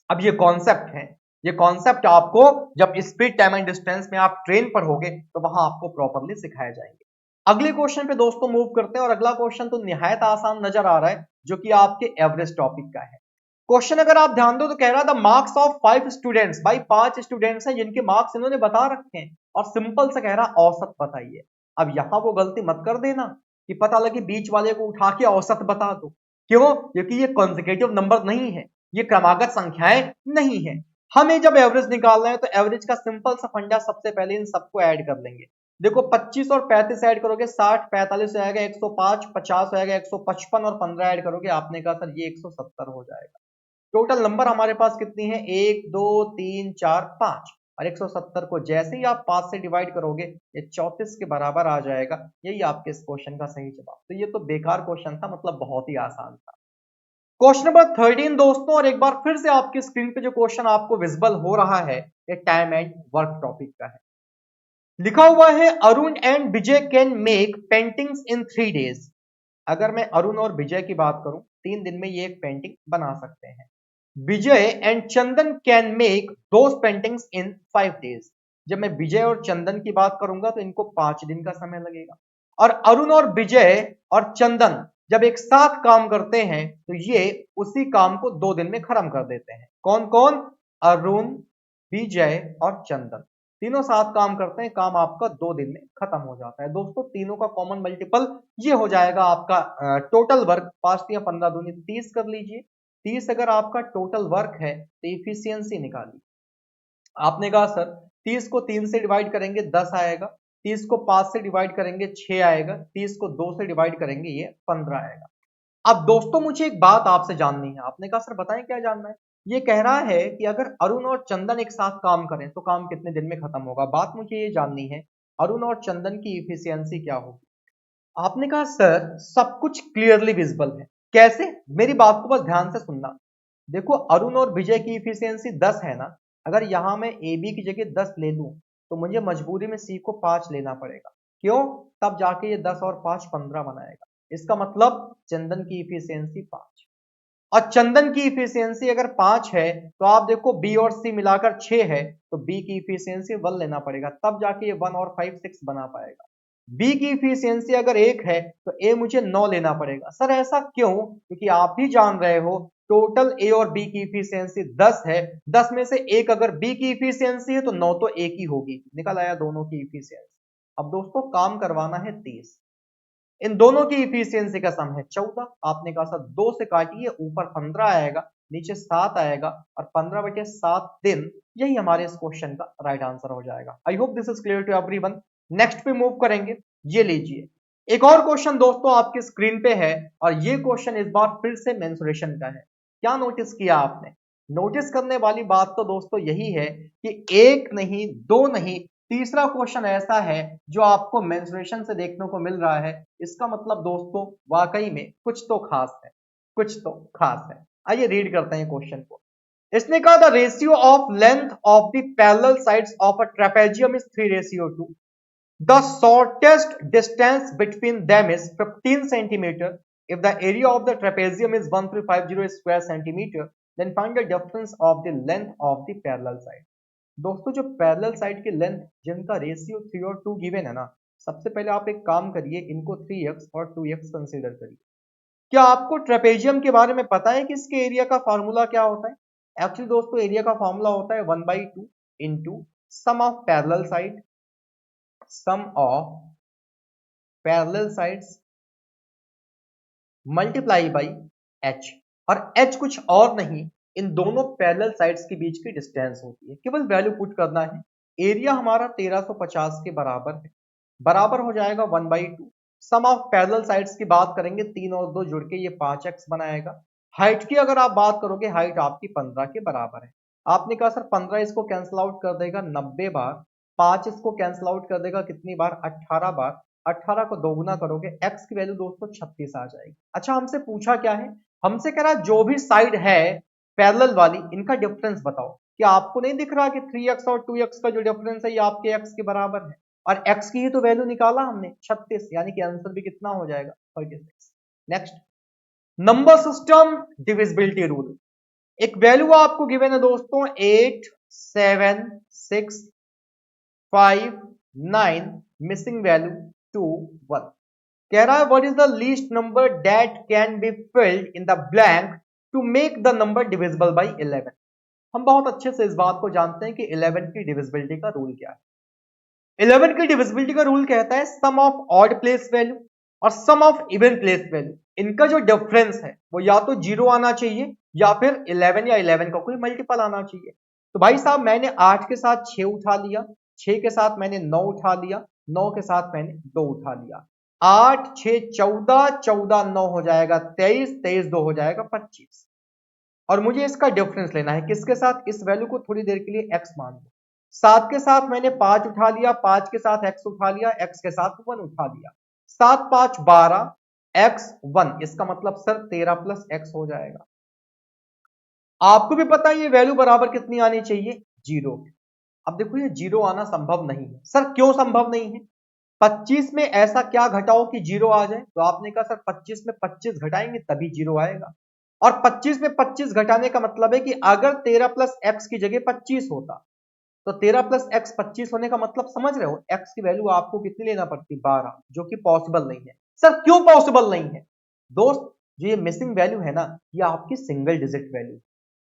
अब ये कॉन्सेप्ट है, ये कॉन्सेप्ट आपको जब स्पीड टाइम एंड डिस्टेंस में आप ट्रेन पर होगे तो वहां आपको प्रॉपर्ली सिखाए जाएंगे। अगले क्वेश्चन पे दोस्तों मूव करते हैं और अगला क्वेश्चन तो निहायत आसान नजर आ रहा है, जो कि आपके एवरेज टॉपिक का है। क्वेश्चन अगर आप ध्यान दो तो कह रहा था मार्क्स ऑफ 5 स्टूडेंट्स। भाई 5 स्टूडेंट्स हैं जिनके मार्क्स इन्होंने बता रखे हैं और सिंपल से कह रहा औसत बताइए। अब यहां वो गलती मत कर देना कि पता लगे बीच वाले को उठा के औसत बता दो। क्यों? क्योंकि ये कॉन्जिक्यूटिव नंबर नहीं है, ये क्रमागत संख्याएं नहीं है। हमें जब एवरेज निकालना है तो एवरेज का सिंपल सा फंडा, सबसे पहले इन सबको ऐड कर लेंगे। देखो 25 और 35 ऐड करोगे 60, 45 हो जाएगा 105, 50 हो जाएगा 155 और 15 ऐड करोगे, आपने कहा सर ये 170 हो जाएगा। टोटल नंबर हमारे पास कितनी है, 1 2 3 4 5 और 170 को जैसे ही आप 5 से डिवाइड करोगे ये 34 के बराबर आ जाएगा। यही आपके इस क्वेश्चन का सही जवाब। तो ये तो बेकार क्वेश्चन था, मतलब बहुत ही आसान था। क्वेश्चन नंबर 13 दोस्तों, और एक बार फिर से आपकी स्क्रीन पे जो क्वेश्चन आपको विजिबल हो रहा है ये टाइम एंड वर्क टॉपिक का है। लिखा हुआ है Arun and Vijay can make paintings in 3 days। अगर मैं अरुण और विजय की बात करूं, 3 दिन में ये एक पेंटिंग बना सकते हैं। Vijay and Chandan can make those paintings in 5 days। जब मैं विजय और चंदन की बात करूंगा तो इनको 5 दिन का समय लगेगा। और अरुण और विजय और चंदन जब एक साथ काम करते हैं तो ये उसी काम को 2 दिन में खत्म कर देते हैं। कौन कौन? अरुण, विजय और चंदन तीनों साथ काम करते हैं, काम आपका 2 दिन में खत्म हो जाता है। दोस्तों तीनों का कॉमन मल्टीपल ये हो जाएगा आपका टोटल वर्क 5 या 15 दूनी 30 कर लीजिए। 30 अगर आपका टोटल वर्क है तो इफिशियंसी निकालिए। आपने कहा सर 30 को 3 से डिवाइड करेंगे 10 आएगा, 30 को 5 से डिवाइड करेंगे 6 आएगा, 30 को 2 से डिवाइड करेंगे ये 15 आएगा। अब दोस्तों मुझे एक बात आपसे जाननी है। आपने कहा सर बताएं क्या जानना है। ये कह रहा है कि अगर अरुण और चंदन एक साथ काम करें तो काम कितने दिन में खत्म होगा। बात मुझे ये जाननी है अरुण और चंदन की इफिशियंसी क्या होगी। आपने कहा सर सब कुछ क्लियरली विजिबल है। कैसे, मेरी बात को बस ध्यान से सुनना। देखो अरुण और विजय की इफिशियंसी 10 है ना, अगर यहां मैं ए बी की जगह 10 ले लूं तो मुझे मजबूरी में सी को 5 लेना पड़ेगा। क्यों, तब जाके ये 10 और 5 15 बनाएगा। इसका मतलब चंदन की इफिशियंसी 5 और चंदन की इफिशियंसी अगर 5 है तो आप देखो बी और सी मिलाकर 6 है तो बी की इफिशियंसी 1 लेना पड़ेगा, तब जाके ये 1 और 5 6 बना पाएगा। बी की इफिशियंसी अगर 1 है तो ए मुझे 9 लेना पड़ेगा। सर ऐसा क्यों, क्योंकि आप भी जान रहे हो टोटल ए और बी की इफिशियंसी 10 है, 10 में से एक अगर बी की इफिशियंसी है तो 9 तो ए की होगी। निकल आया दोनों की इफिशियंसी। अब दोस्तों काम करवाना है 30, इन दोनों की इफिशियंसी का सम है 14। आपने कहा सर 2 से काटिए, ऊपर 15 आएगा नीचे 7 आएगा और 15/7 दिन, यही हमारे इस क्वेश्चन का राइट आंसर हो जाएगा। I hope this is clear to everyone. Next पे मूव करेंगे। ये लीजिए एक और क्वेश्चन दोस्तों आपकी स्क्रीन पे है और ये क्वेश्चन इस बार फिर से मेंसुरेशन का है। क्या नोटिस किया आपने, नोटिस करने वाली बात तो दोस्तों यही है कि एक नहीं दो नहीं तीसरा क्वेश्चन ऐसा है जो आपको मेंसुरेशन से देखने को मिल रहा है। इसका मतलब दोस्तों वाकई में कुछ तो खास है, कुछ तो खास है। आइए रीड करते हैं क्वेश्चन को। इसने कहा the ratio of length of the parallel sides of a trapezium is 3:2। The shortest distance between them is 15 centimeter. If the area of the trapezium is 1350 square centimeter, then find the difference of the length of the parallel side. दोस्तों जो parallel side की length जिनका ratio 3 और 2 given है ना, सबसे पहले आप एक काम करिए, इनको 3x और 2x कंसीडर करिए। क्या आपको ट्रेपेजियम के बारे में पता है कि इसके एरिया का फॉर्मूला क्या होता है। एक्चुअली दोस्तों एरिया का फॉर्मूला होता है 1/2 into sum of parallel side, sum of parallel sides multiply by h। और h कुछ और नहीं, इन दोनों पैरेलल साइड्स के बीच की डिस्टेंस होती है। केवल वैल्यू पुट करना है। एरिया हमारा 1350 के बराबर है, बराबर हो जाएगा 1/2। सम ऑफ पैरेलल साइड्स की बात करेंगे, 3 और 2 जुड़ के ये 5x बनाएगा। हाइट की अगर आप बात करोगे, हाइट आपकी 15 के बराबर है। आपने कहा सर 15 इसको कैंसिल आउट कर देगा 90 बार, 5 इसको कैंसिल आउट कर देगा कितनी बार, 18 बार। 18 को दोगुना करोगे, x की वैल्यू दोस्तों 36 आ जाएगी। अच्छा हमसे पूछा क्या है, हमसे कह रहा है जो भी साइड है पैरेलल वाली इनका डिफरेंस बताओ। क्या आपको नहीं दिख रहा कि 3x और 2x का जो डिफरेंस है ये आपके x के बराबर है, और x की ही तो वैल्यू निकाला हमने 36, यानी कि आंसर भी कितना हो जाएगा 36। Next number system divisibility rule. एक वैल्यू आपको गिवन है दोस्तों 8 7 6 5 9, मिसिंग वैल्यू 2 1। कह रहा है what is the least number that can be filled in the blank to make the number divisible by 11। हम बहुत अच्छे से इस बात को जानते हैं कि 11 की डिविजिबिलिटी का रूल क्या है। 11 की डिविजिबिलिटी का रूल कहता है सम ऑफ ऑड प्लेस वैल्यू और सम ऑफ इवन प्लेस वैल्यू, इनका जो डिफरेंस है वो या तो 0 आना चाहिए या फिर 11 या 11 का कोई मल्टीपल आना चाहिए। तो भाई साहब मैंने 8 के साथ 6 उठा लिया, 6 के साथ मैंने 9 उठा लिया, 9 के साथ मैंने 2 उठा लिया। 8 6 14, 14 9 हो जाएगा 23, 23 2 हो जाएगा 25। और मुझे इसका डिफरेंस लेना है किसके साथ, इस वैल्यू को थोड़ी देर के लिए x मान लो। 7 के साथ मैंने 5 उठा लिया, 5 के साथ x उठा लिया, x के साथ 1 उठा लिया। 7 5 12, x 1, इसका मतलब सर 13 प्लस x हो जाएगा। आपको भी पता है ये वैल्यू बराबर कितनी आनी चाहिए, 0। अब देखो ये 0 आना संभव नहीं है। सर क्यों संभव नहीं है, 25 में ऐसा क्या घटाओ कि 0 आ जाए। तो आपने कहा सर 25 में 25 घटाएंगे तभी 0 आएगा, और 25 में 25 घटाने का मतलब है कि अगर 13 प्लस एक्स की जगह 25 होता तो 13 प्लस एक्स 25 होने का मतलब समझ रहे हो, एक्स की वैल्यू आपको कितनी लेना पड़ती, 12, जो कि पॉसिबल नहीं है। सर क्यों पॉसिबल नहीं है दोस्त, जो ये मिसिंग वैल्यू है ना, ये आपकी सिंगल डिजिट वैल्यू,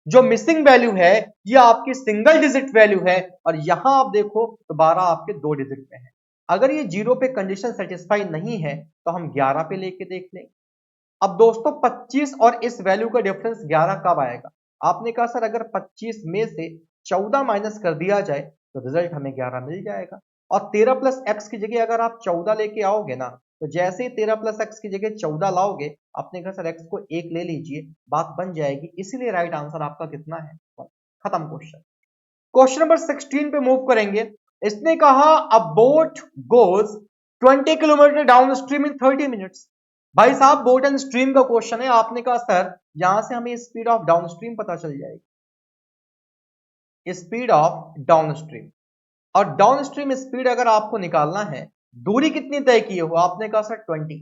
जो मिसिंग वैल्यू है ये आपकी सिंगल डिजिट वैल्यू है, और यहां आप देखो तो 12 आपके 2 डिजिट में है। अगर ये 0 पे कंडीशन सेटिस्फाई नहीं है तो हम 11 पे लेके देख लेंगे। अब दोस्तों 25 और इस वैल्यू का डिफरेंस 11 कब आएगा? आपने कहा सर अगर 25 में से 14 माइनस कर दिया जाए तो रिजल्ट हमें 11 मिल जाएगा। और 13 प्लस एक्स की जगह अगर आप 14 लेके आओगे ना, तो जैसे ही 13 प्लस एक्स की जगह 14 लाओगे, आपने कहा सर एक्स को 1 ले लीजिए, बात बन जाएगी। इसीलिए राइट आंसर आपका कितना है? खत्म क्वेश्चन। क्वेश्चन नंबर 16 पे मूव करेंगे। इसने कहा अ boat goes 20 kilometre down stream in 30 minutes. भाई साहब बोट एंड स्ट्रीम का क्वेश्चन है। आपने कहा सर यहां से हमें स्पीड ऑफ डाउन स्ट्रीम पता चल जाएगी, स्पीड ऑफ डाउन स्ट्रीम। और डाउन स्ट्रीम स्पीड अगर आपको निकालना है, दूरी कितनी तय की हो? आपने कहा सर 20।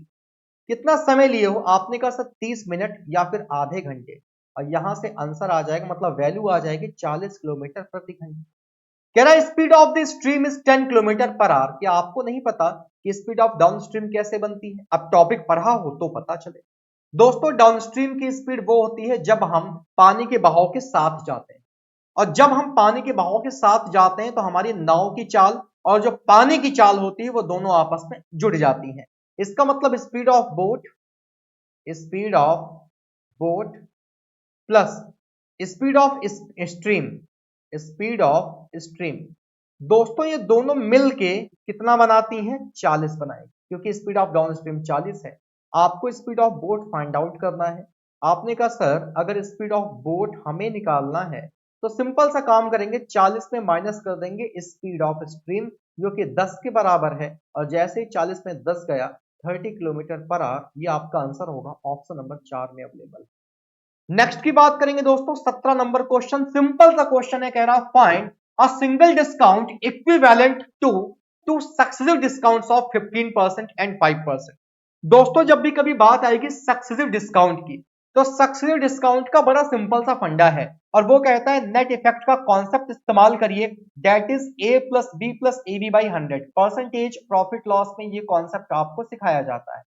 कितना समय लिए हो? आपने कहा सर 30 मिनट या फिर आधे घंटे। और यहां से आंसर आ जाएगा, मतलब वैल्यू आ जाएगी 40 किलोमीटर प्रति घंटे। कह रहा है speed of the stream is 10 kilometre per hour. क्या आपको नहीं पता कि स्पीड ऑफ डाउन स्ट्रीम कैसे बनती है? अब टॉपिक पढ़ा हो तो पता चले। दोस्तों डाउन स्ट्रीम की स्पीड वो होती है जब हम पानी के बहाव के साथ जाते हैं, और जब हम पानी के बहाव के साथ जाते हैं तो हमारी नाव की चाल और जो पानी की चाल होती है वो दोनों आपस में जुड़ जाती हैं। इसका मतलब speed of boat plus speed of stream, speed of stream, दोस्तों ये दोनों मिलके कितना बनाती हैं? 40 बनाएगी, क्योंकि स्पीड ऑफ डाउन स्ट्रीम 40 है। आपको speed of boat find out करना है। आपने कहा सर अगर स्पीड ऑफ बोट हमें निकालना है तो सिंपल सा काम करेंगे, 40 में माइनस कर देंगे स्पीड ऑफ स्ट्रीम जो कि 10 के बराबर है, और जैसे ही 40 में 10 गया 30 किलोमीटर पर आवर। ये आपका आंसर होगा, ऑप्शन नंबर 4 में अवेलेबल। नेक्स्ट की बात करेंगे दोस्तों 17 नंबर क्वेश्चन। सिंपल सा क्वेश्चन है, कह रहा find a single discount equivalent to two successive discounts of 15% and 5%। दोस्तों जब भी कभी बात आएगी सक्सेसिव डिस्काउंट की, तो सक्सेसिव डिस्काउंट का बड़ा सिंपल सा फंडा है, और वो कहता है नेट इफेक्ट का कॉन्सेप्ट इस्तेमाल करिए, that is A plus B plus A B by 100। Percentage profit loss में ये कॉन्सेप्ट आपको सिखाया जाता है।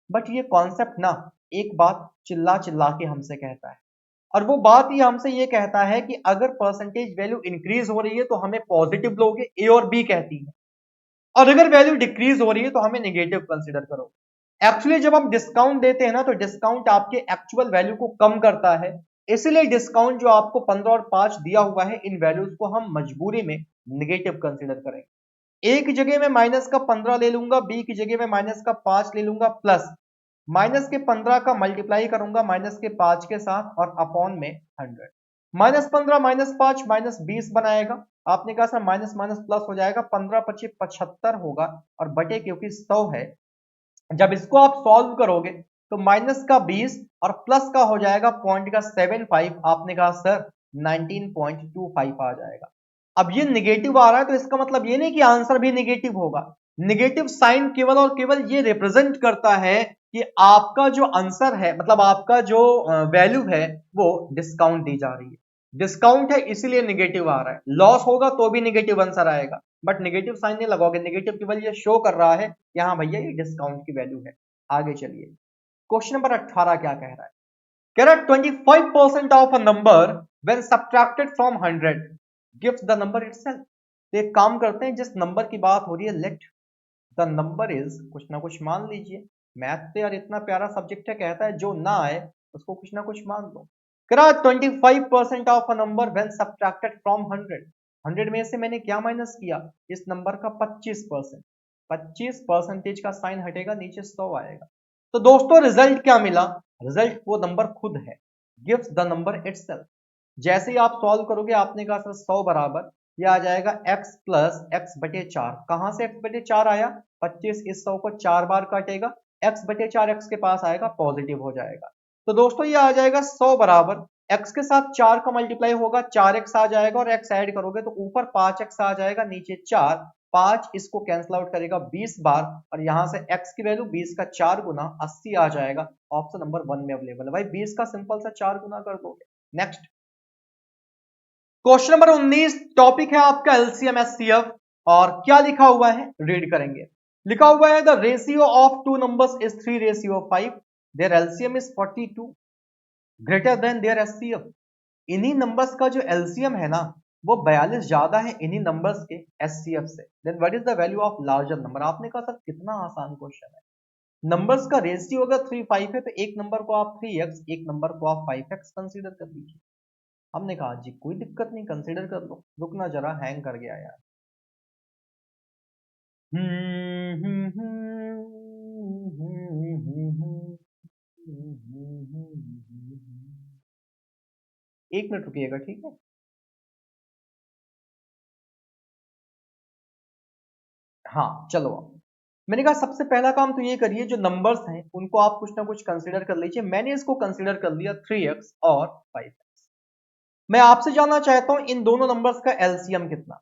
बट ये कॉन्सेप्ट ना एक बात चिल्ला चिल्ला के हमसे कहता है, और वो बात ये हमसे ये कहता है कि अगर परसेंटेज वैल्यू इंक्रीज हो रही है तो हमें पॉजिटिव लोगे, ए और बी कहती है, और अगर वैल्यू डिक्रीज हो रही है तो हमें नेगेटिव कंसीडर करोगे। एक्चुअली जब हम डिस्काउंट देते हैं ना तो डिस्काउंट आपके एक्चुअल वैल्यू को कम करता है, इसीलिए डिस्काउंट जो आपको 15 और 5 दिया हुआ है, इन वैल्यूज को हम मजबूरी में नेगेटिव कंसीडर करेंगे। ए की जगह में माइनस का 15 ले लूंगा, बी की जगह में माइनस का 5 ले लूंगा, प्लस माइनस के 15 का मल्टीप्लाई करूंगा माइनस के 5 के साथ, और अपॉन में 100। -15 -5 -20 बनाएगा। आपने कहा सर माइनस माइनस प्लस हो जाएगा, 15 25 75 होगा, और बटे क्योंकि 100 है। जब इसको आप सॉल्व करोगे तो माइनस का 20 और प्लस का हो जाएगा पॉइंट का 75। आपने कहा सर 19.25 आ जाएगा। अब ये निगेटिव आ रहा है तो इसका मतलब ये नहीं कि आंसर भी निगेटिव होगा। निगेटिव साइन केवल और केवल ये रिप्रेजेंट करता है कि आपका जो आंसर है, मतलब आपका जो वैल्यू है वो डिस्काउंट दी जा रही है। डिस्काउंट है इसीलिए निगेटिव आ रहा है, लॉस होगा तो भी निगेटिव आंसर आएगा, बट निगेटिव साइन नहीं लगाओगे, निगेटिव केवल ये शो कर रहा है कि हाँ भैया ये डिस्काउंट की वैल्यू है। आगे चलिए क्वेश्चन नंबर 18 क्या कह रहा है? कह रहा है 25% of a number when subtracted from 100 gives the number itself. तो एक काम करते हैं, जिस नंबर की बात हो रही है लेट द नंबर इज कुछ ना कुछ मान लीजिए। मैथ तो यार इतना प्यारा सब्जेक्ट है, कहता है जो ना आए उसको कुछ ना कुछ मान लो। करा 25% of a number when subtracted from 100। 100 में से मैंने क्या माइनस किया? इस नंबर का 25%। 25% का साइन हटेगा, नीचे 100 आएगा। तो दोस्तों रिजल्ट क्या मिला? रिजल्ट वो नंबर खुद है, गिव्स द नंबर इटसेल्फ। जैसे ही आप सॉल्व करोगे, आपने कहा सर 100 बराबर ये आ जाएगा x प्लस एक्स बटे 4। कहां से x बटे 4 आया? 25 इस 100 को 4 बार काटेगा, x बटे 4 x के पास आएगा, पॉजिटिव हो जाएगा। तो दोस्तों ये आ जाएगा 100 बराबर x के साथ 4 का मल्टीप्लाई होगा, 4x आ जाएगा, और x ऐड करोगे तो ऊपर 5x आ जाएगा, नीचे 4। 5 इसको कैंसिल आउट करेगा 20 बार, और यहां से x की वैल्यू 20 का 4 गुना 80 आ जाएगा। ऑप्शन नंबर 1 में अवेलेबल है। भाई 20 का सिंपल सा 4 गुना कर दोगे। नेक्स्ट क्वेश्चन नंबर 19, टॉपिक है आपका एलसीएम एचसीएफ, और क्या लिखा हुआ है रीड करेंगे। लिखा हुआ है the ratio of two numbers is 3:5, their LCM is 42 greater than their HCF. इन्हीं नंबर्स का जो एलसीएम है ना वो 42 ज्यादा है इन्हीं नंबर्स के एचसीएफ से, then what is the value of larger number. आपने कहा सर कितना आसान क्वेश्चन है, नंबर्स का रेशियो अगर 3 5 है तो एक नंबर को आप 3x एक नंबर को आप 5x कंसीडर कर लीजिए। हमने कहा जी कोई दिक्कत नहीं, कंसीडर कर लो। रुकना जरा, हैंग कर गया यार। एक मिनट रुकिएगा, ठीक है। हाँ चलो, मैंने कहा सबसे पहला काम तो ये करिए, जो नंबर्स हैं उनको आप कुछ ना कुछ कंसीडर कर लीजिए। मैंने इसको कंसीडर कर लिया 3x और 5x। मैं आपसे जानना चाहता हूं इन दोनों नंबर्स का एलसीएम कितना।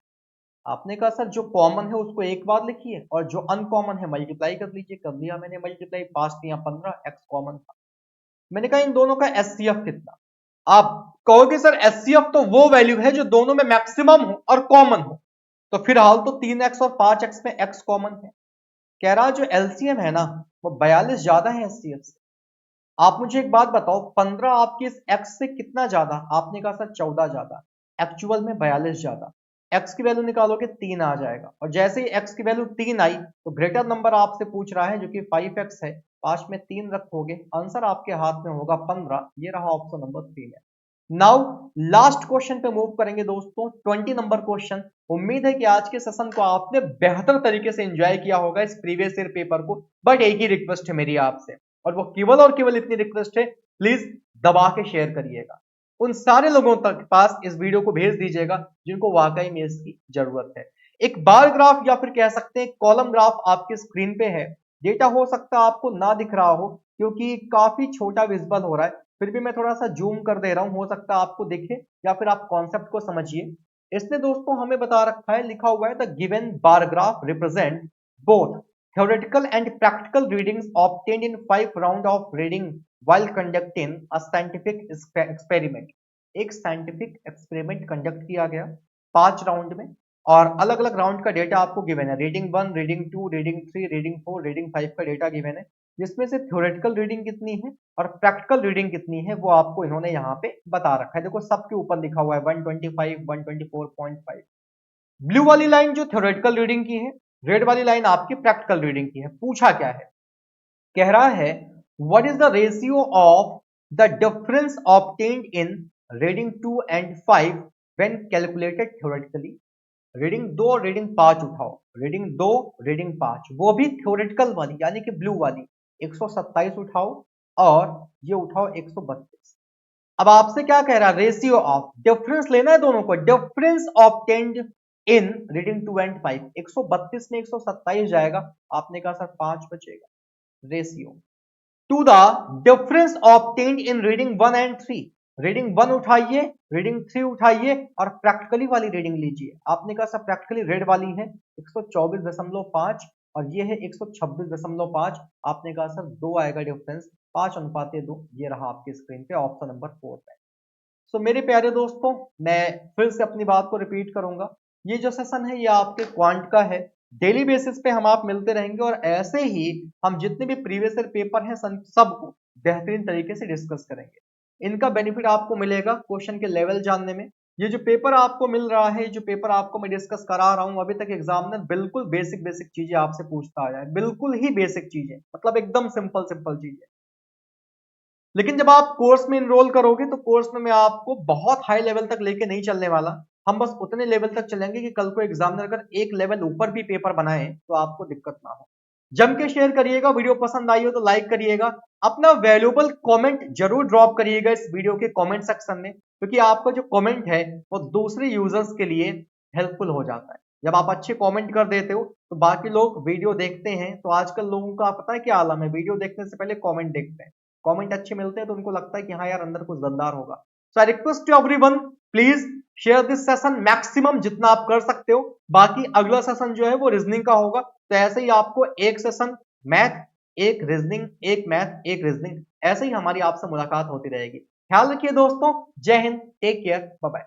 आपने कहा सर जो कॉमन है उसको एक बार लिखिए और जो अनकॉमन है मल्टीप्लाई कर लीजिए। कर लिया मैंने मल्टीप्लाई, 5 या 15, x कॉमन था। मैंने कहा इन दोनों का एचसीएफ कितना। आप कहोगे सर एचसीएफ तो वो वैल्यू है जो दोनों में मैक्सिमम हो और कॉमन हो, तो फिलहाल तो 3x और 5x में x कॉमन है। कह रहा जो एलसीएम है ना वो 42 ज्यादा है एचसीएफ से। आप मुझे एक बात बताओ, 15 आपकी इस x से कितना ज्यादा। आपने कहा सर 14 ज्यादा, एक्चुअल में 42 ज्यादा। x की वैल्यू निकालोगे 3 आ जाएगा, और जैसे ही x की वैल्यू 3 आई तो ग्रेटर नंबर आपसे पूछ रहा है जो कि 5x है। 5 में 3 रखोगे, आंसर आपके हाथ में होगा 15। ये रहा ऑप्शन नंबर 3 है। नाउ लास्ट क्वेश्चन पे मूव करेंगे दोस्तों, 20 नंबर क्वेश्चन। उम्मीद है कि आज के सेशन को आपने बेहतर तरीके से एंजॉय किया होगा इस प्रीवियस ईयर पेपर को। बट एक ही रिक्वेस्ट है मेरी आपसे, और वो केवल और केवल इतनी रिक्वेस्ट है, प्लीज दबा के शेयर करिएगा, उन सारे लोगों तक पास इस वीडियो को भेज दीजिएगा जिनको वाकई में इसकी जरूरत है। एक बार ग्राफ या फिर कह सकते हैं कॉलम ग्राफ आपके स्क्रीन पे है। डेटा हो सकता है आपको ना दिख रहा हो क्योंकि काफी छोटा विजिबल हो रहा है, फिर भी मैं थोड़ा सा जूम कर दे रहा हूं, हो सकता है आपको दिखे या फिर आप कॉन्सेप्ट को समझिए। इसने दोस्तों हमें बता रखा है, लिखा हुआ है the given bar graph represent both theoretical and practical readings obtained in 5 round of reading while conducting a scientific experiment। एक साइंटिफिक एक्सपेरिमेंट कंडक्ट किया गया 5 राउंड में, और अलग अलग राउंड का डेटा आपको गिवन है। Reading 1, reading 2, reading 3, reading 4, reading 5 का डेटा गिवन है, जिसमें से थ्योरेटिकल रीडिंग कितनी है और प्रैक्टिकल रीडिंग कितनी है वो आपको इन्होंने यहाँ पे बता रखा है। देखो सबके ऊपर लिखा हुआ है 125, 124.5। ब्लू वाली लाइन जो थ्योरेटिकल रीडिंग की है, रेड वाली लाइन आपकी प्रैक्टिकल रीडिंग की है। पूछा क्या है, कह रहा है what is the ratio of the difference obtained in reading 2 and 5 when calculated theoretically. Reading 2 और रीडिंग 5 उठाओ, रीडिंग 2, रीडिंग 5, वो भी थ्योरेटिकल वाली यानी कि ब्लू वाली। 127 उठाओ और ये उठाओ 132। अब आपसे क्या कह रहा है, रेशियो ऑफ, डिफरेंस लेना है दोनों को, difference obtained in reading 2 and 5। 132 में 127 जाएगा, आपने कहा सर 5 बचेगा। Ratio two the difference obtained in reading 1 and 3। Reading 1 उठाइए, रीडिंग 3 उठाइए और प्रैक्टिकली वाली रीडिंग लीजिए। आपने कहा सर प्रैक्टिकली रेड वाली है 124.5 और ये है 126.5। आपने कहा सर 2 आएगा डिफरेंस, 5:2। ये रहा आपकी स्क्रीन पे ऑप्शन नंबर 4 पे। सो मेरे प्यारे दोस्तों, मैं फिर से अपनी बात को रिपीट करूंगा, ये जो सेशन है ये आपके क्वांट का है। डेली बेसिस पे हम आप मिलते रहेंगे और ऐसे ही हम जितने भी प्रीवियस ईयर पेपर हैं सबको बेहतरीन तरीके से डिस्कस करेंगे। इनका बेनिफिट आपको मिलेगा क्वेश्चन के लेवल जानने में। ये जो पेपर आपको मिल रहा है, जो पेपर आपको मैं डिस्कस करा रहा हूं, अभी तक एग्जामिनर बिल्कुल बेसिक बेसिक चीजें आपसे पूछता आया है, बिल्कुल ही बेसिक चीजें, मतलब एकदम सिंपल सिंपल चीजें। लेकिन जब आप कोर्स में इनरोल करोगे तो कोर्स में मैं आपको बहुत हाई लेवल तक लेके नहीं चलने वाला। हम बस उतने लेवल तक चलेंगे कि कल को एग्जामिनर अगर एक लेवल ऊपर भी पेपर बनाए तो आपको दिक्कत ना हो। जम के शेयर करिएगा, वीडियो पसंद आई हो तो लाइक करिएगा, अपना वैल्यूएबल कमेंट जरूर ड्रॉप करिएगा इस वीडियो के कमेंट सेक्शन में, क्योंकि आपका जो कमेंट है वो दूसरे यूजर्स के लिए हेल्पफुल हो जाता है। जब आप अच्छे कमेंट कर देते हो तो बाकी लोग वीडियो देखते हैं। तो आजकल लोगों का पता है क्या आलम है, वीडियो देखने से पहले कमेंट देखते हैं। कमेंट अच्छे मिलते हैं तो उनको लगता है कि हाँ यार अंदर कुछ दमदार होगा। So I request to everyone, please share this session maximum जितना आप कर सकते हो। बाकी अगला सेशन जो है वो रीजनिंग का होगा, तो ऐसे ही आपको एक सेशन मैथ, एक रीजनिंग, एक मैथ, एक रीजनिंग, ऐसे ही हमारी आपसे मुलाकात होती रहेगी। ख्याल रखिए दोस्तों, जय हिंद, टेक केयर, बाय बाय।